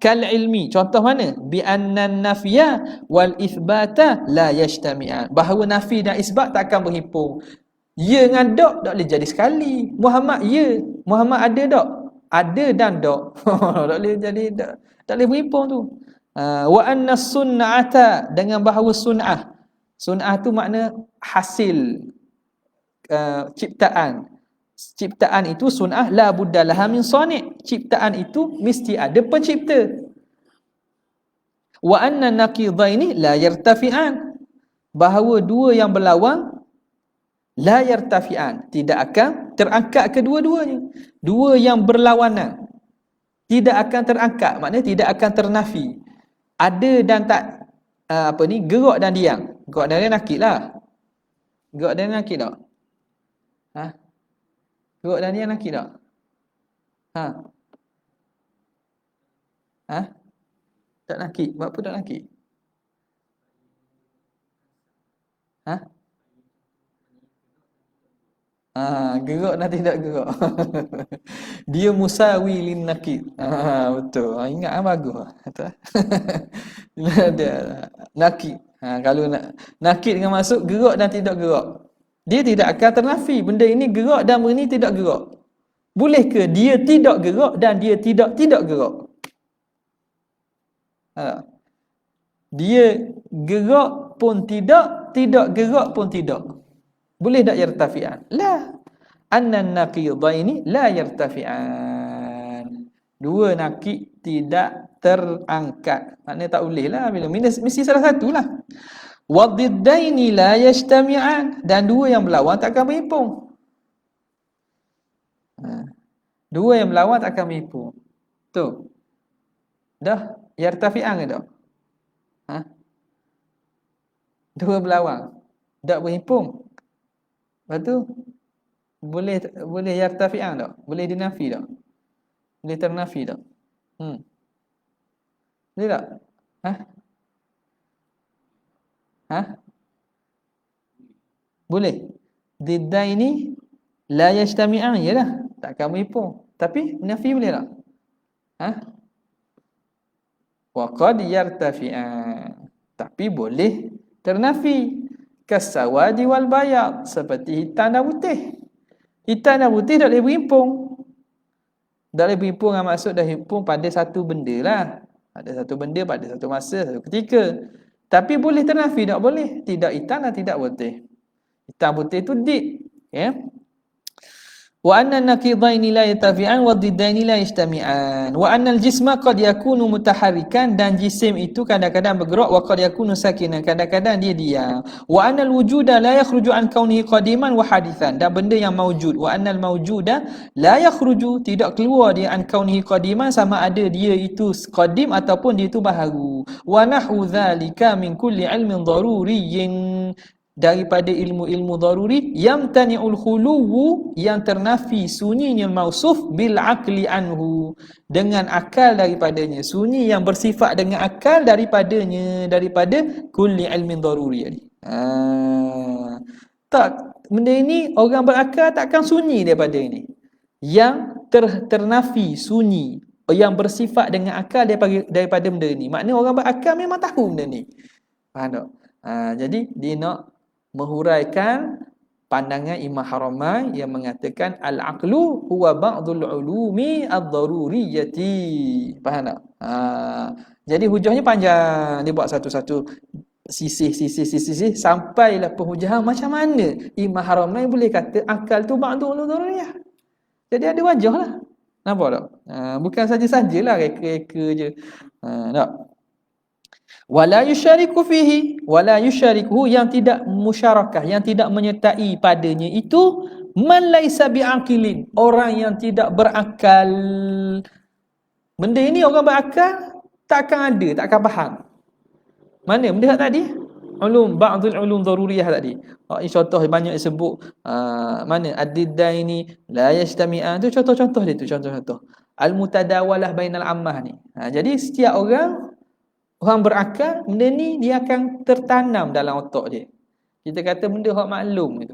Kal ilmi, contoh mana? Bi annan nafya wal itsbata la yajtami'an, bahawa nafi dan isbat takkan berhimpun. Ya dengan dak tak boleh jadi sekali. Muhammad ya, Muhammad ada dak? Ada dan dak. Tak boleh jadi dak. Tak boleh berhimpun tu. Wa anna sunnata, dengan bahawa sunnah tu makna hasil ciptaan. Ciptaan itu sunnah la buddalah min sani', ciptaan itu mesti ada pencipta. Wa anna naqidaini la yartafi'an, bahawa dua yang berlawan la yartafi'an, tidak akan terangkat kedua-duanya. Dua yang berlawanan tidak akan terangkat, maknanya tidak akan ternafi. Ada dan tak, gerak dan diam. Gerak dan diam nakid lah. Gerak dan diam nakid tak? Gerak dan diam nakid tak? Tak nakid. Buat apa tak nakid? Gerak dan tidak gerak. Dia musawi lin nakid. Betul. Ingat bagus. Betul. Dia nakid. Kalau nakid dengan maksud gerak dan tidak gerak. Dia tidak akan ternafi. Benda ini gerak dan benda ini tidak gerak. Boleh ke dia tidak gerak dan dia tidak gerak? Ha. Dia gerak pun tidak gerak pun tidak. Boleh tak yartafi'an? La. Annan naqidaini la yartafi'an. Dua nakid tidak terangkat. Maknanya tak boleh lah. Mesti salah satu lah. Wadiddaini la yajtami'an. Dan dua yang berlawan tak akan berhimpun. Dua yang berlawan tak akan berhimpun. Tu. Dah yartafi'an ke tak? Ha? Dua berlawan. Tak berhimpun. Lepas tu boleh yartafi'an tak? Boleh dinafi tak? Boleh ternafi tak? Boleh tak? Ha? Ha? Boleh. Diddaini la yajtami'an, yalah, tak akan berhimpun. Tapi nafi boleh tak? Ha? Wa qad yartafi'an. Tapi boleh ternafi. Kasawadi wal bayad, seperti hitam dan putih. Hitam dan putih tak boleh berhimpun. Tak boleh berhimpun dengan maksud dah himpun pada satu benda lah. Ada satu benda pada satu masa, satu ketika. Tapi boleh ternafi tak? Boleh. Tidak hitam dan tidak putih. Hitam putih itu dik. Ya. Wa anna naqidaini la yatafi'an wa diddaini la yajtami'an. Wa anna al-jisma qad yakunu mutaharrikan, dan jisim itu kadang-kadang bergerak, wa qad yakunu sakinan, kadang-kadang dia diam. Wa anna al-wujuda la yakhruju an kaunihi qadiman wa hadithan, dan benda yang maujud. Wa anna al-mawjuda la yakhruju, tidak keluar dia an kaunihi qadiman, sama ada dia itu qadim ataupun dia itu baharu. Wa nahu dzalika min kulli ilmin daruriyyin, daripada ilmu-ilmu daruri, yamtani'ul khuluwu, yang ternafi sunyinya mausuf bil aqli anhu, dengan akal daripadanya, sunyi yang bersifat dengan akal daripadanya, daripada kulli ilmin daruri. Tak, benda ini orang berakal takkan sunyi daripada ini. Yang ternafi sunyi, yang bersifat dengan akal daripada benda ini. Maknanya orang berakal memang tahu benda ni. Faham tak? Jadi dia nak menghuraikan pandangan Imam Haramain yang mengatakan al-aqlu huwa ba'dul ulumi ad-daruriyyati. Faham tak? Jadi hujahnya panjang, dia buat satu-satu sisih sampailah penhujahan macam mana Imam Haramain boleh kata akal tu ba'dul ulum daruriyah. Jadi ada wajah lah. Nampak tak? Bukan saja-sajalah reka-reka je. Tak? Wala yusyariku fihi, wala yusyariku, yang tidak musyarakah, yang tidak menyertai padanya itu man laisa biaqilin, orang yang tidak berakal. Benda ini orang berakal tak akan ada, tak akan faham. Mana benda tadi? Ba'dul ulum daruriyah tadi. Ini contoh banyak disebut. Mana ad-diddaini la yajtami'an, tu contoh-contoh dia tu, contoh-contoh. Al-mutadawalah bainal ammah ni. Jadi setiap orang berakal, benda ni dia akan tertanam dalam otak dia. Kita kata benda hak maklum itu.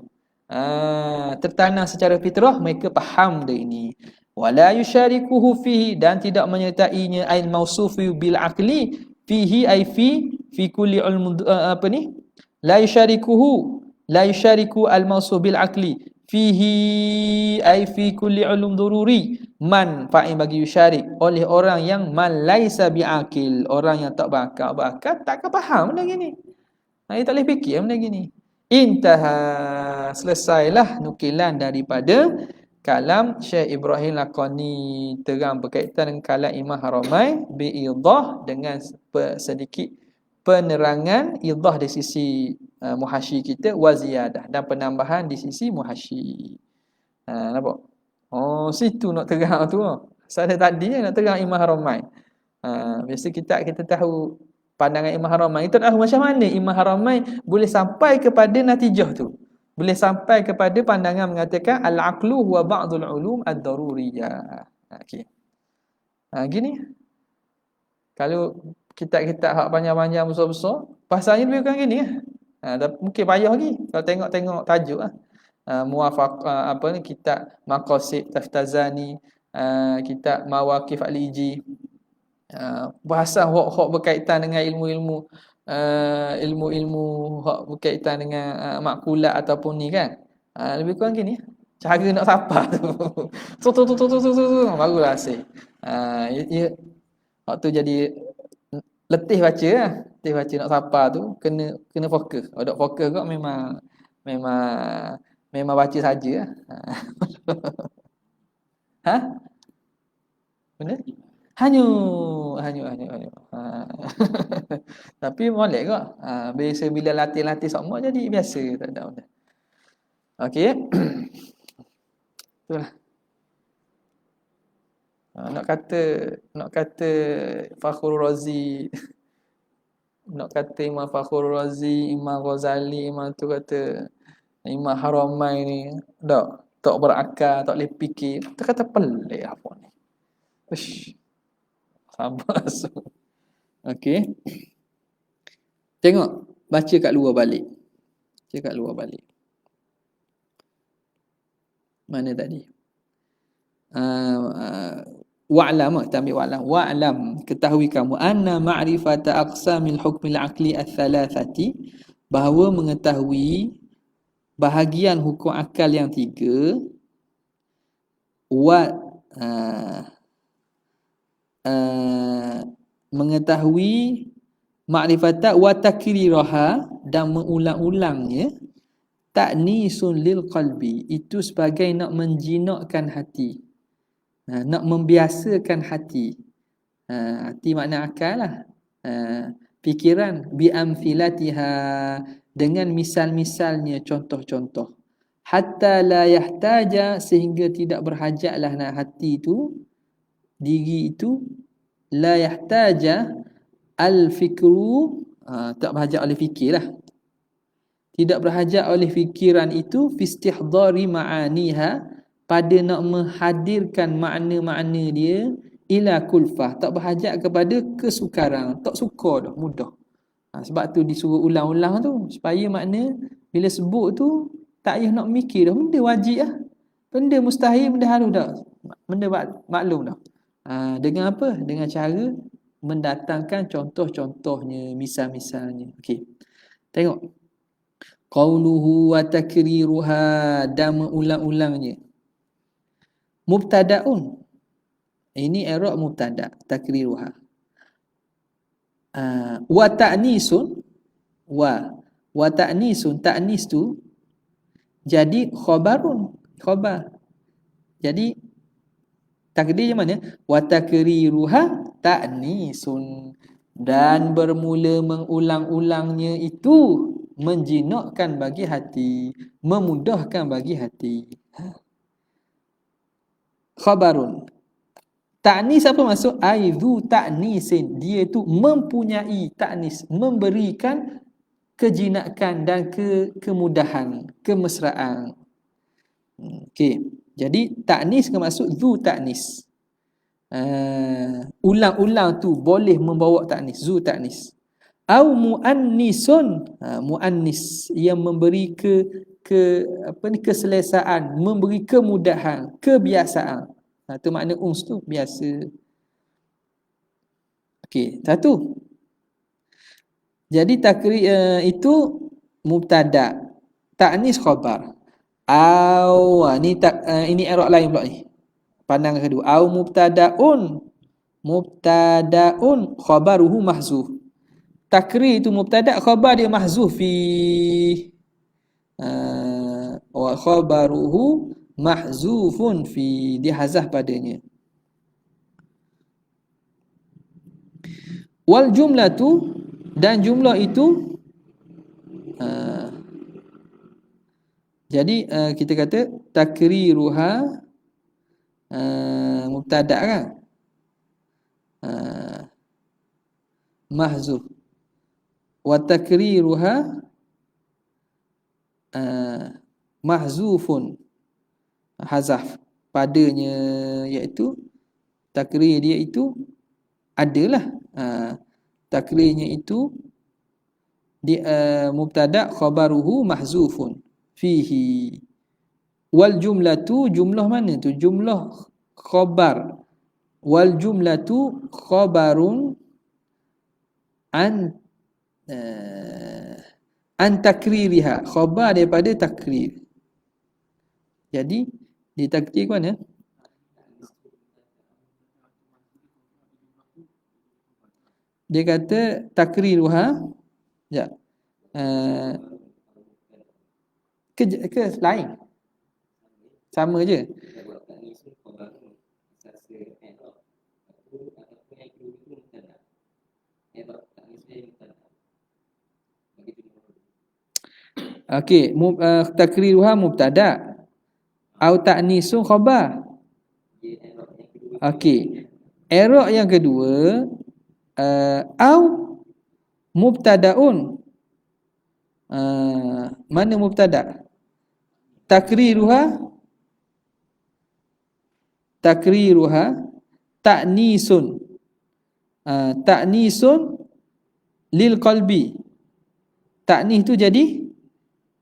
Tertanam secara fitrah, mereka faham benda ini. Wala yusyarikuhu fihi, dan tidak menyertainya ail mausufi bil aqli fihi ay fi kulli ilm la yusyariku al mausuf bil aqli fihi ay fi kulli ulum dururi, man fa'in bagi yusyarik, oleh orang yang man laisa biaqil, orang yang tak berakal tak akan faham benda gini. Dia tak boleh fikir benda gini. Intaha, selesailah nukilan daripada kalam Syekh Ibrahim Laqani, terang berkaitan dengan kalam Imam Haramain biidah, dengan sedikit penerangan idah di sisi muhasyi kita, wa ziyadah, dan penambahan di sisi muhasyi. Nampak? Situ nak terang tu. Saya tadi nak terang Imam Haramain. Biasa kita tahu pandangan Imam Haramain. Itu tahu macam mana Imam Haramain boleh sampai kepada natijah tu. Boleh sampai kepada pandangan mengatakan al-aqlu huwa ba'dul ulum ad-daruriyah. Okey. Gini. Kalau kitab-kitab hak panjang-panjang besar-besar, bahasanya lebih kurang gini lah. Mungkin payah lagi kalau tengok tajuk lah. Muwafaq kitab Maqasid Taftazani, kitab Mawaqif Al-Iji, bahasa hak berkaitan dengan ilmu-ilmu ilmu-ilmu hak berkaitan dengan makulat ataupun ni kan. Lebih kurang gini. Cara nak sapa tu. Tu, barulah asyik. Waktu jadi letih baca lah. Letih baca nak sapa tu kena fokus. Kalau tak fokus kok memang memang baca saja lah. Ha? Benar? Hanyut. Tapi molek kok. Biasa bila latih-latih semua jadi biasa, tak ada benda. Okey. Itulah. Nak kata Fakhrul Razi, nak kata Imam Fakhrul Razi, Imam Ghazali, Imam tu kata Imam Haramain ni, tak berakal, tak boleh fikir. Tu kata pelik apa ni. Ush. Sabar. Okey. Tengok, baca kat luar balik. Baca kat luar balik. Mana tadi? Wa'lam, kita ambil wa'lam. Wa'lam, ketahui kamu anna ma'rifata aqsamil hukmil aqli ats-thalathati, bahawa mengetahui bahagian hukum akal yang 3, mengetahui ma'rifata wa takriraha, dan mengulang-ulangnya, ta'nisun lil qalbi, itu sebagai nak menjinakkan hati, nak membiasakan hati. Hati makna akal lah. Fikiran bi amthilatiha, dengan misal-misalnya, contoh-contoh. Hatta la yahtaja, sehingga tidak berhajatlah nak hati itu, diri itu, la yahtaja al-fikru, tak berhajat oleh fikirlah. Tidak berhajat oleh fikiran itu fi istihdari ma'aniha, pada nak menghadirkan makna-makna dia, ila kulfah, tak berhajat kepada kesukaran, tak suka dah, mudah. Sebab tu disuruh ulang-ulang tu, supaya makna bila sebut tu tak payah nak mikir dah, benda wajib lah, benda mustahil, benda harus dah, benda maklum dah. Dengan apa? Dengan cara mendatangkan contoh-contohnya, misal-misalnya. Okey. Tengok. Qauluhu wa takriruha, dan mengulang-ulangnya. Mubtada'un, ini i'rab mubtada', takriruha. Wa ta'nisun, wa ta'nisun, ta'nis tu jadi khabarun, khabar. Jadi takdir yang mana? Wa takriruha ta'nisun, dan bermula mengulang-ulangnya itu menjinakkan bagi hati, memudahkan bagi hati. Khabarun. Ta'nis apa maksud? Aizu ta'nisin, dia tu mempunyai ta'nis, memberikan kejinakan dan kemudahan, kemesraan. Okey. Jadi ta'nis ke maksud zu ta'nis. Ulang-ulang tu boleh membawa ta'nis, zu ta'nis. Au muannisun, muannis yang memberi keselesaan, memberi kemudahan, kebiasaan. Itu makna uns tu biasa. Okey, satu. Jadi takrir itu mubtada, ta'nis khabar. Ini i'rab lain pula ni. Pandangan kedua. Au mubtadaun khabaruhu mahzuf. Takrir itu mubtada, khabar dia mahzuf fi, wa khabaruhu mahzufun fi, dia hazaf padanya. Wal jumlatu, dan jumlah itu jadi kita kata takriruha mubtada kan, mahzuf, wa takriruha mahzufun, hazaf padanya, iaitu takrir dia itu adalah, takrirnya itu di mubtada khabaruhu mahzufun fihi. Wal jumlatu, jumlah mana tu? Jumlah khabar. Wal jumlatu khabarun an an takririha, khabar daripada takrir. Jadi ditakdir ke mana? Dia kata takriruha, sekejap. Ke lain? Sama je. Okey, takriruha mubtada au ta'nisu khabar. Okey. I'rab yang kedua au mubtadaun. Mana mubtada? Takriruha ta'nisun. Ta'nisun lil qalbi. Ta'nis tu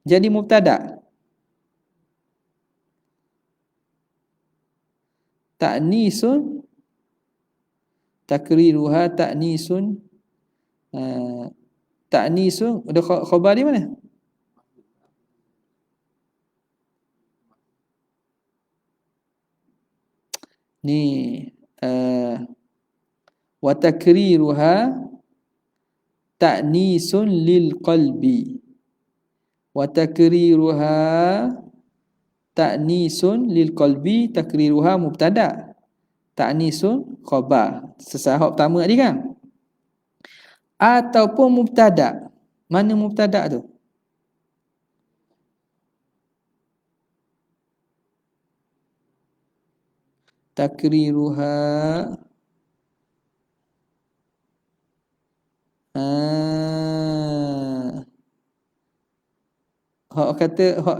jadi mubtada. Ta'nisun, takriruha ta'nisun. Ta'nisun, ada khabar di mana? Ni wa takriruha ta'nisun lil qalbi. Wa takriruha ta'nisun lil qalbi, takriruha mubtada, ta'nisun khabar. Sesahab pertama tadi kan? Ataupun mubtada. Mana mubtada tu? Takriruha hak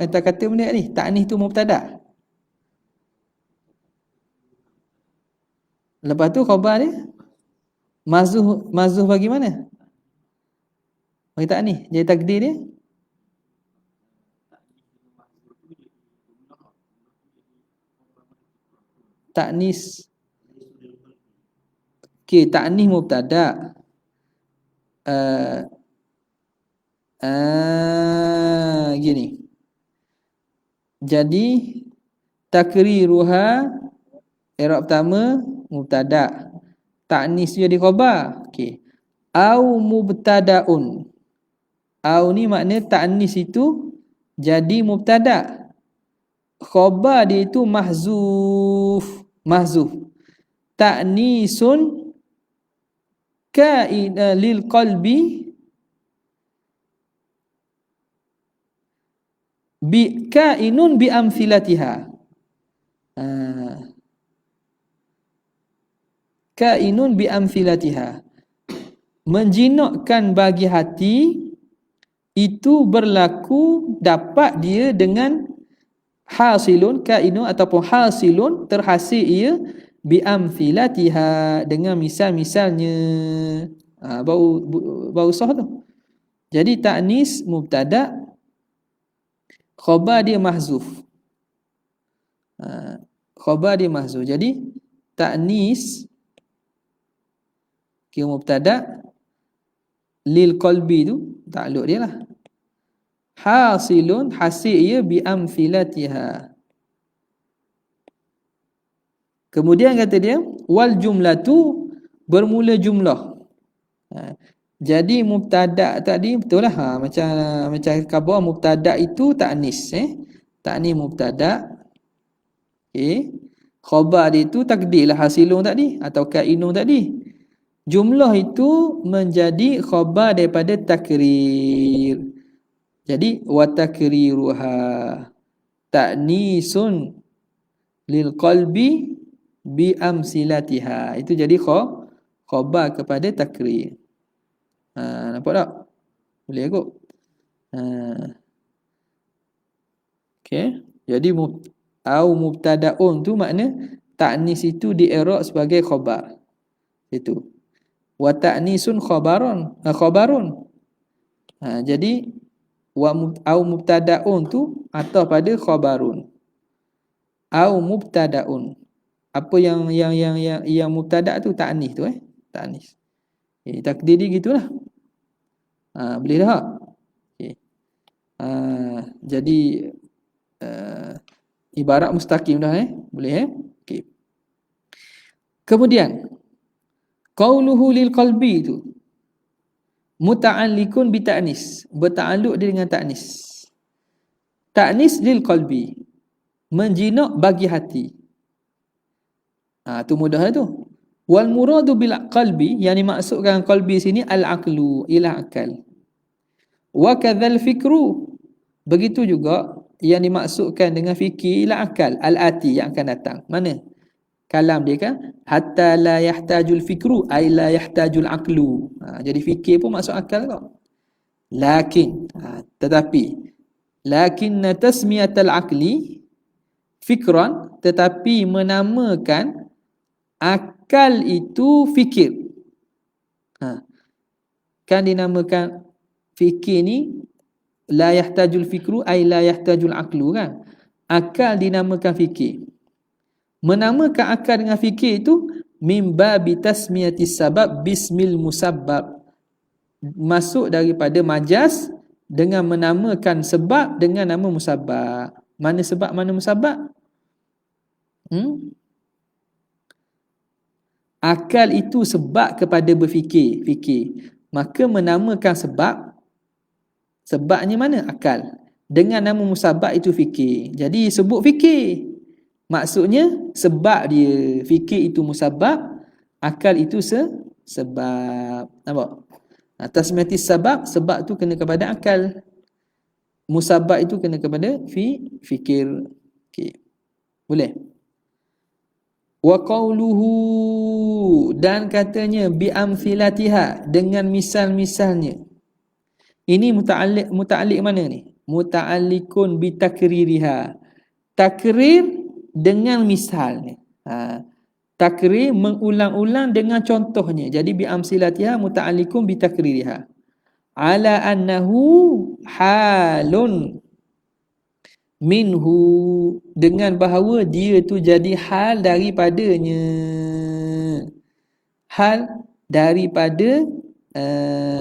entah kata benda ni, ta'nis tu mubtada. Lepas tu khabar dia mazuh bagi mana? Bagi ta'nis. Jadi takdir dia ta'nis. Okey, ta'nis mubtada. Gini. Jadi takriruha i'rab pertama mubtada. Ta'nis jadi khabar. Okey. Au mubtadaun. Au ni makna ta'nis itu jadi mubtada. Khabar dia itu mahzuf. Ta'nisun lil qalbi kainun bi amthilatiha. Kainun bi amthilatiha. Menjinakkan bagi hati itu berlaku, dapat dia dengan hasilun, kainun ataupun hasilun, terhasil ia bi amthilatiha, dengan misal-misalnya. Baru sah tu. Jadi ta'nis mubtada, khabar dia mahzuf. Khabar dia mahzuf. Jadi ta'nis kira mubtada, lil qalbi tu takluk dia lah. Hasilun, hasil ia bi amthilatiha. Kemudian kata dia wal jumlatu, bermula jumlah. Jadi mubtada tadi betul lah, macam khabar mubtada itu ta'nis, ta'nis mubtada. Okey. Khabar itu takdir lah hasilun tadi atau kainun tadi. Jumlah itu menjadi khabar daripada takrir. Jadi wa takriruha ta'nisun lil qalbi bi amsilatiha. Itu jadi khabar kepada takrir. Nampak tak? Boleh kot. Okey. Jadi au mubtadaun tu makna ta'nis itu di-i'rab sebagai khabar. Itu. Wa ta'nisun khabarun. Jadi au mubtadaun tu atau pada khabarun. Au mubtadaun. Apa yang mubtada tu ta'nis tu, ta'nis. Takdir dia gitulah. Boleh tak? Okay. Jadi ibarat mustaqim dah boleh okey. Kemudian qauluhu lil qalbi tu muta'alliqun bi ta'nis, bertakluk dia dengan ta'nis. Ta'nis lil qalbi, menjinak bagi hati. Tu mudah lah tu. Wal muradu bil qalbi, yang dimaksudkan qalbi sini al aqlu, ialah akal. Wa kadzal fikru, begitu juga yang dimaksudkan dengan fikir ialah akal, al ati, yang akan datang. Mana? Kalam dia kan hatta la yahtajul fikru ay la yahtajul aqlu. Jadi fikir pun masuk akal kau. Lakin tetapi lakinna tasmiyatal aqli fikran, tetapi menamakan akal itu fikir. Kan dinamakan fikir ni la yahtajul fikru ay la yahtajul aqlu kan. Akal dinamakan fikir. Menamakan akal dengan fikir itu mimba bitasmiyatis sabab bismil musabbab, masuk daripada majas dengan menamakan sebab dengan nama musabbab. Mana sebab, mana musabbab? Akal itu sebab kepada berfikir, fikir. Maka menamakan sebab, sebabnya mana? Akal. Dengan nama musabbab itu fikir. Jadi sebut fikir. Maksudnya sebab dia, fikir itu musabbab, akal itu sebab. Nampak? Tasmiyatis sabab, sebab tu kena kepada akal. Musabbab itu kena kepada fikir. Okey. Boleh? Wa qawluhu, dan katanya bi amthilatiha, dengan misal-misalnya. Ini muta'alliq mana ni? Muta'alliqun bi takririha. Takrir dengan misalnya. Takrir mengulang-ulang dengan contohnya. Jadi bi amsilatiha muta'alliqun bi takririha. Ala annahu halun minhu, dengan bahawa dia tu jadi hal daripadanya. Hal daripada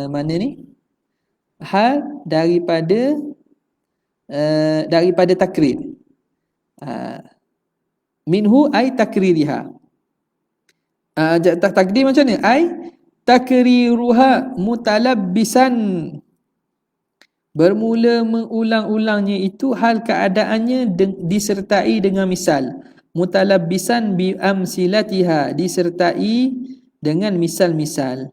mana ni? Hal daripada takrir. Minhu ay takririha. Takdir macam ni? Ay takriruha mutalabbisan, bermula mengulang-ulangnya itu hal keadaannya disertai dengan misal. Mutalabbisan bi amsilatiha, disertai dengan misal-misal.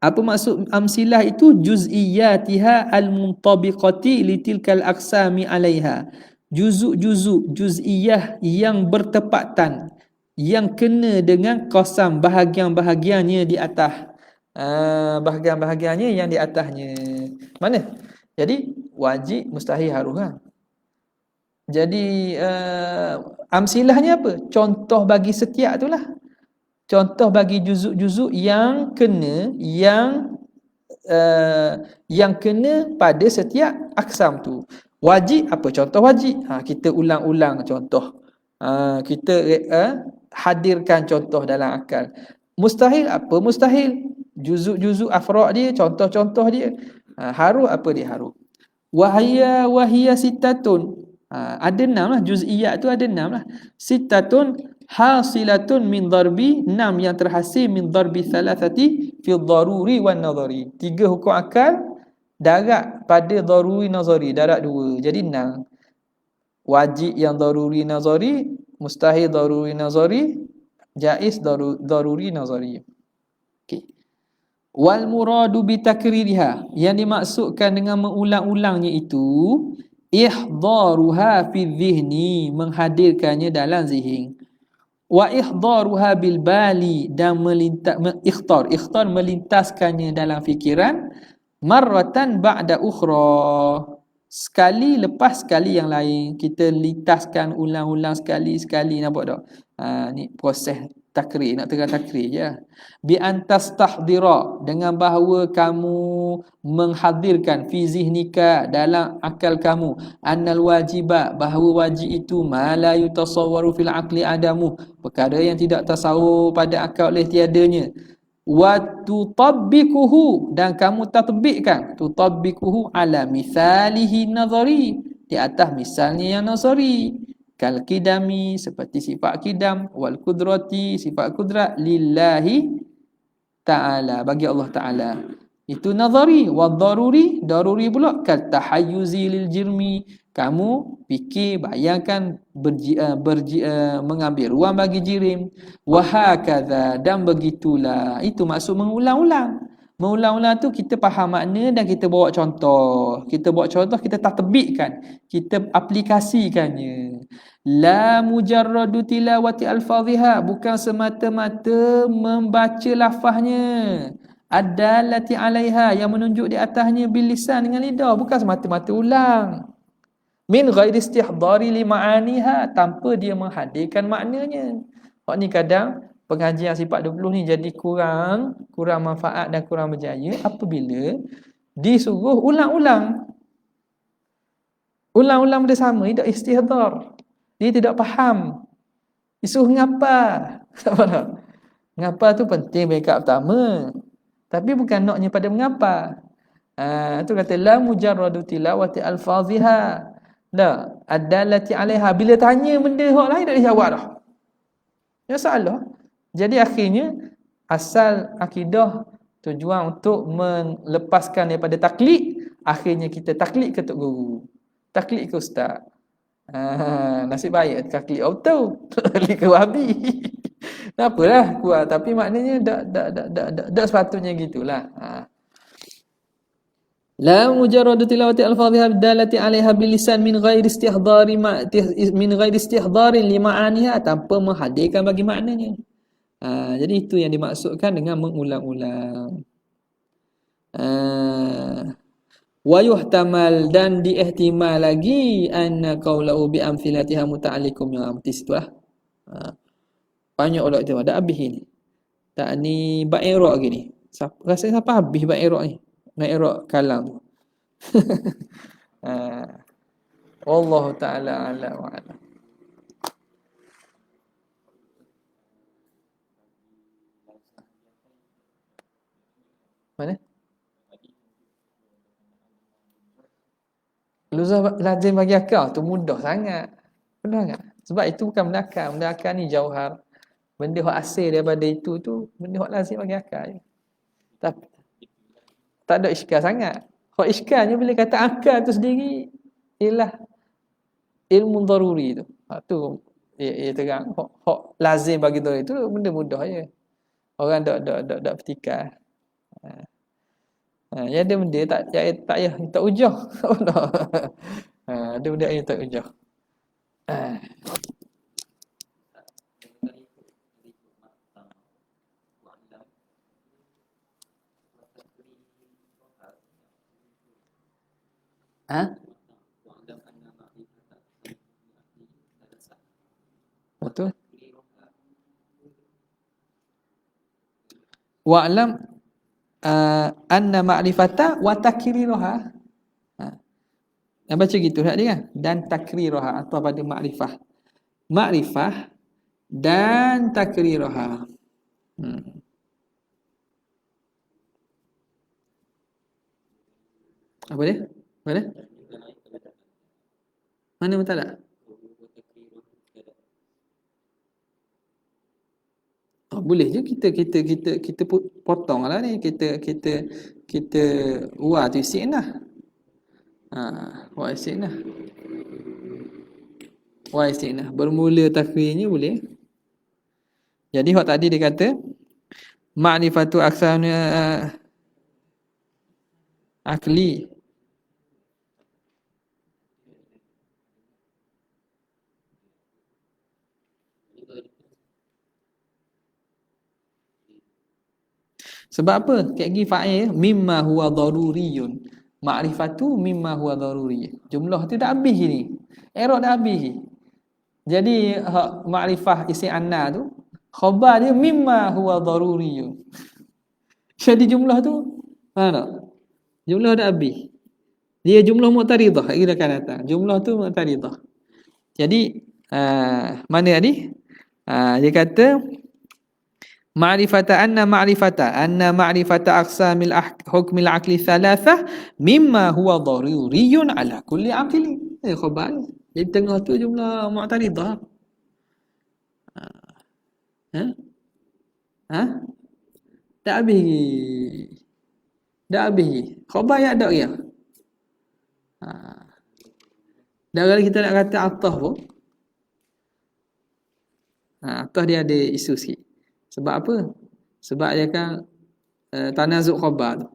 Apa maksud amsilah itu? Juz'iyatiha al-muntabiqati litilkal aqsami alaiha. Juzuk-juzuk, juz'iyah yang bertepatan, yang kena dengan qasam, bahagian-bahagiannya di atas. Bahagian-bahagiannya yang di atasnya. Mana? Jadi wajib, mustahil, harus kan? Jadi amsilahnya apa? Contoh bagi setiap itulah. Contoh bagi juzuk-juzuk yang kena, yang kena pada setiap aksam tu. Wajib apa? Contoh wajib. Kita ulang-ulang contoh. Kita hadirkan contoh dalam akal. Mustahil apa? Mustahil. Juzuk-juzuk afra' dia, contoh-contoh dia. Harus apa dia? Harus. Wahia sitatun. Ada 6 lah. Juz'iyat tu ada 6 lah. Sitatun hasilatun min darbi, 6 yang terhasil min darbi thalathati fi daruri wan nadhari. 3 hukum akal darat pada daruri nazari, darat 2. Jadi 6. Wajib yang daruri nazari, mustahil daruri nazari, jaiz daruri nazari. Okey. Wal muradu bi takririha, yang dimaksudkan dengan mengulang-ulangnya itu ihdaruha fi dhihni, menghadirkannya dalam zihin. Wa ihdaruha bil bali, dan ikhtar melintaskannya dalam fikiran, marratan ba'da ukhra, sekali lepas sekali yang lain. Kita lintaskan ulang-ulang sekali-sekali, nampak tak? Ni proses takrir, nak terang takrir je. Bi antas tahdira, dengan bahawa kamu menghadirkan fi zihnika, dalam akal kamu, annal wajiba, bahawa wajib itu ma la yutasawwaru fil aqli adamu, perkara yang tidak tasawur pada akal oleh tiadanya. wa tutabbiquhu, dan kamu tatbikkan, tutabbiquhu ala misalihi nazari, di atas misalnya yang nazari, kal kidami, seperti sifat kidam, wal kudrati, sifat kudrat, lillahi ta'ala, bagi Allah Ta'ala. Itu nazari. Wa daruri, daruri pula, kal tahayyuzi lil jirmi, kamu fikir, bayangkan mengambil ruang bagi jirim. Wa hakadha, dan begitulah. Itu maksud mengulang-ulang. Mengulang-ulang tu kita faham makna dan kita bawa contoh. Kita bawa contoh, kita tatbikkan, kita aplikasikannya. La mujarradu tilawati alfaziha, bukan semata-mata membaca lafaznya. Ad-dallati 'alaiha, yang menunjuk di atasnya, bil lisan, dengan lidah, bukan semata-mata ulang. Min ghairi istihdari li ma'aniha, tanpa dia menghadirkan maknanya. Hak ni kadang pengajian sifat 20 ni jadi kurang manfaat dan kurang berjaya apabila disuruh ulang-ulang. Ulang-ulang bersama, tidak istihdar. Dia tidak faham. Disuruh ngapa? Apa tak? Ngapa tu penting backup pertama. Tapi bukan naknya pada mengapa. Tu kata la mujarradu tilawati alfaziha. La adallati 'alaiha. Bila tanya benda hak lain tak dijawab dah. Ya salah. Jadi akhirnya asal akidah tujuan untuk melepaskan daripada taklid, akhirnya kita taklid ke tok guru, taklid ke ustaz. Nasib baik taklid auto, taklid ke wahabi. Tak apalah kuat, tapi maknanya tak sepatutnya gitulah. La mujarradu tilawati alfadhiha dalati 'alaiha bil lisan min ghairi istihdarin li ma'aniha, tanpa menghadirkan bagi maknanya. Jadi itu yang dimaksudkan dengan mengulang-ulang. Wa yuhtamal, dan diihtimal lagi, anna qawlahu bi amthilatiha muta'alliqum, yang amti situlah. Banyak orang itu ada habis ni. Tak ni bab i'rab gini. Rasa siapa habis bab i'rab ni? Nak i'rab kalam tu. Wallahu ta'ala a'lam wa a'lam. Mana? Luzah lazim bagi akal tu mudah sangat. Benar tak? Sebab itu bukan benda akal. Benda akal ni jauhar. Benda hak asal daripada itu tu, benda hak lazim bagi akal. Tak ada iskal sangat. Hak iskalnya bila kata akal tu sendiri ialah ilmu daruri tu. Tu ia terang. Hak lazim bagi daruri tu benda mudah je. Orang tak bertikar. Yang ada benda tak payah tak ujah. Ada benda yang tak ujah. Betul. Wa'lam anna ma'rifata wa takriruha. Yang baca gitu tak dia kan? Dan takriruha, atau pada ma'rifah. Ma'rifah dan takriruha. Apa dia? Mana? Mana mutalah? Boleh je kita potonglah ni, kita wa tu isti'nah. Wa isti'nah. Wa isti'nah. Bermula takrirnya boleh. Jadi hak tadi dia kata ma'rifatu aksana akli. Sebab apa? Kayak gini fa'il mimma huwa daruriyun. Ma'rifatu mimma huwa daruri. Jumlah tu dah habis ni. I'rab dah habis. Jadi ma'rifah isi anna tu khabar dia mimma huwa daruriyun. Jadi jumlah tu mana? Jumlah dah habis. Dia jumlah mu'taridah kita akan datang. Jumlah tu mu'taridah. Jadi mana tadi? Dia kata anna ma'rifata aqsamil hukmil aqli thalathah mimma huwa daruriyun ala kulli aqli. Khabar. Di tengah tu jumlah mu'taridah. Ha? Ha? Tak habis. Dah habis. Khabar ya ada ya. Ha. Dah kali kita nak kata atah pun. Atah dia ada isu sikit. Sebab apa? Sebab dia kan tanazuk khabar tu.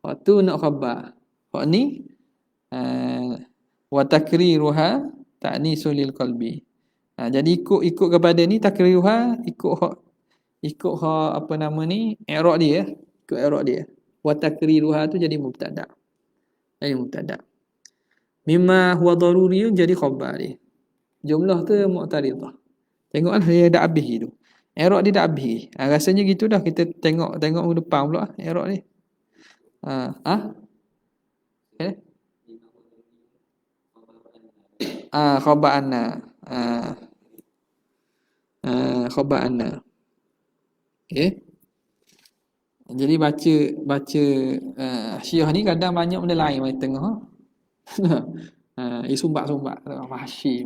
Waktu nak khabar. Hak ni wa takriruha ta'nisul lil qalbi. Jadi ikut kepada ni takriruha ikut apa nama ni i'rab dia, ikut i'rab dia. Wa takriruha tu jadi mubtada. Mimma huwa daruriyun jadi khabar dia. Jumlah tu mu'taridah. Tengoklah dia dah habis tu. I'rab dia dah habis. Rasanya gitu dah kita tengok depan pula i'rab ni. Okay. Khabar anna. Khabar anna. Okay. Jadi baca Syiah ni kadang banyak benda lain di tengah. Sumbat-sumbat mahsyi.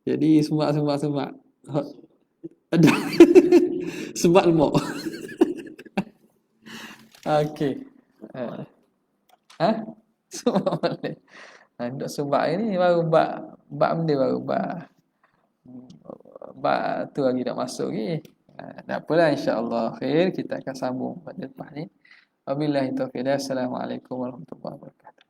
Jadi sumbat. Ada. Sumbat lemak. Okey. Sumbat balik. Duk sumbat ni baru bab benda baru bab tu lagi nak masuk lagi. Tak apalah, insya-Allah khair, kita akan sambung pada lepas ni. Wabillahi taufiq. Assalamualaikum warahmatullahi wabarakatuh.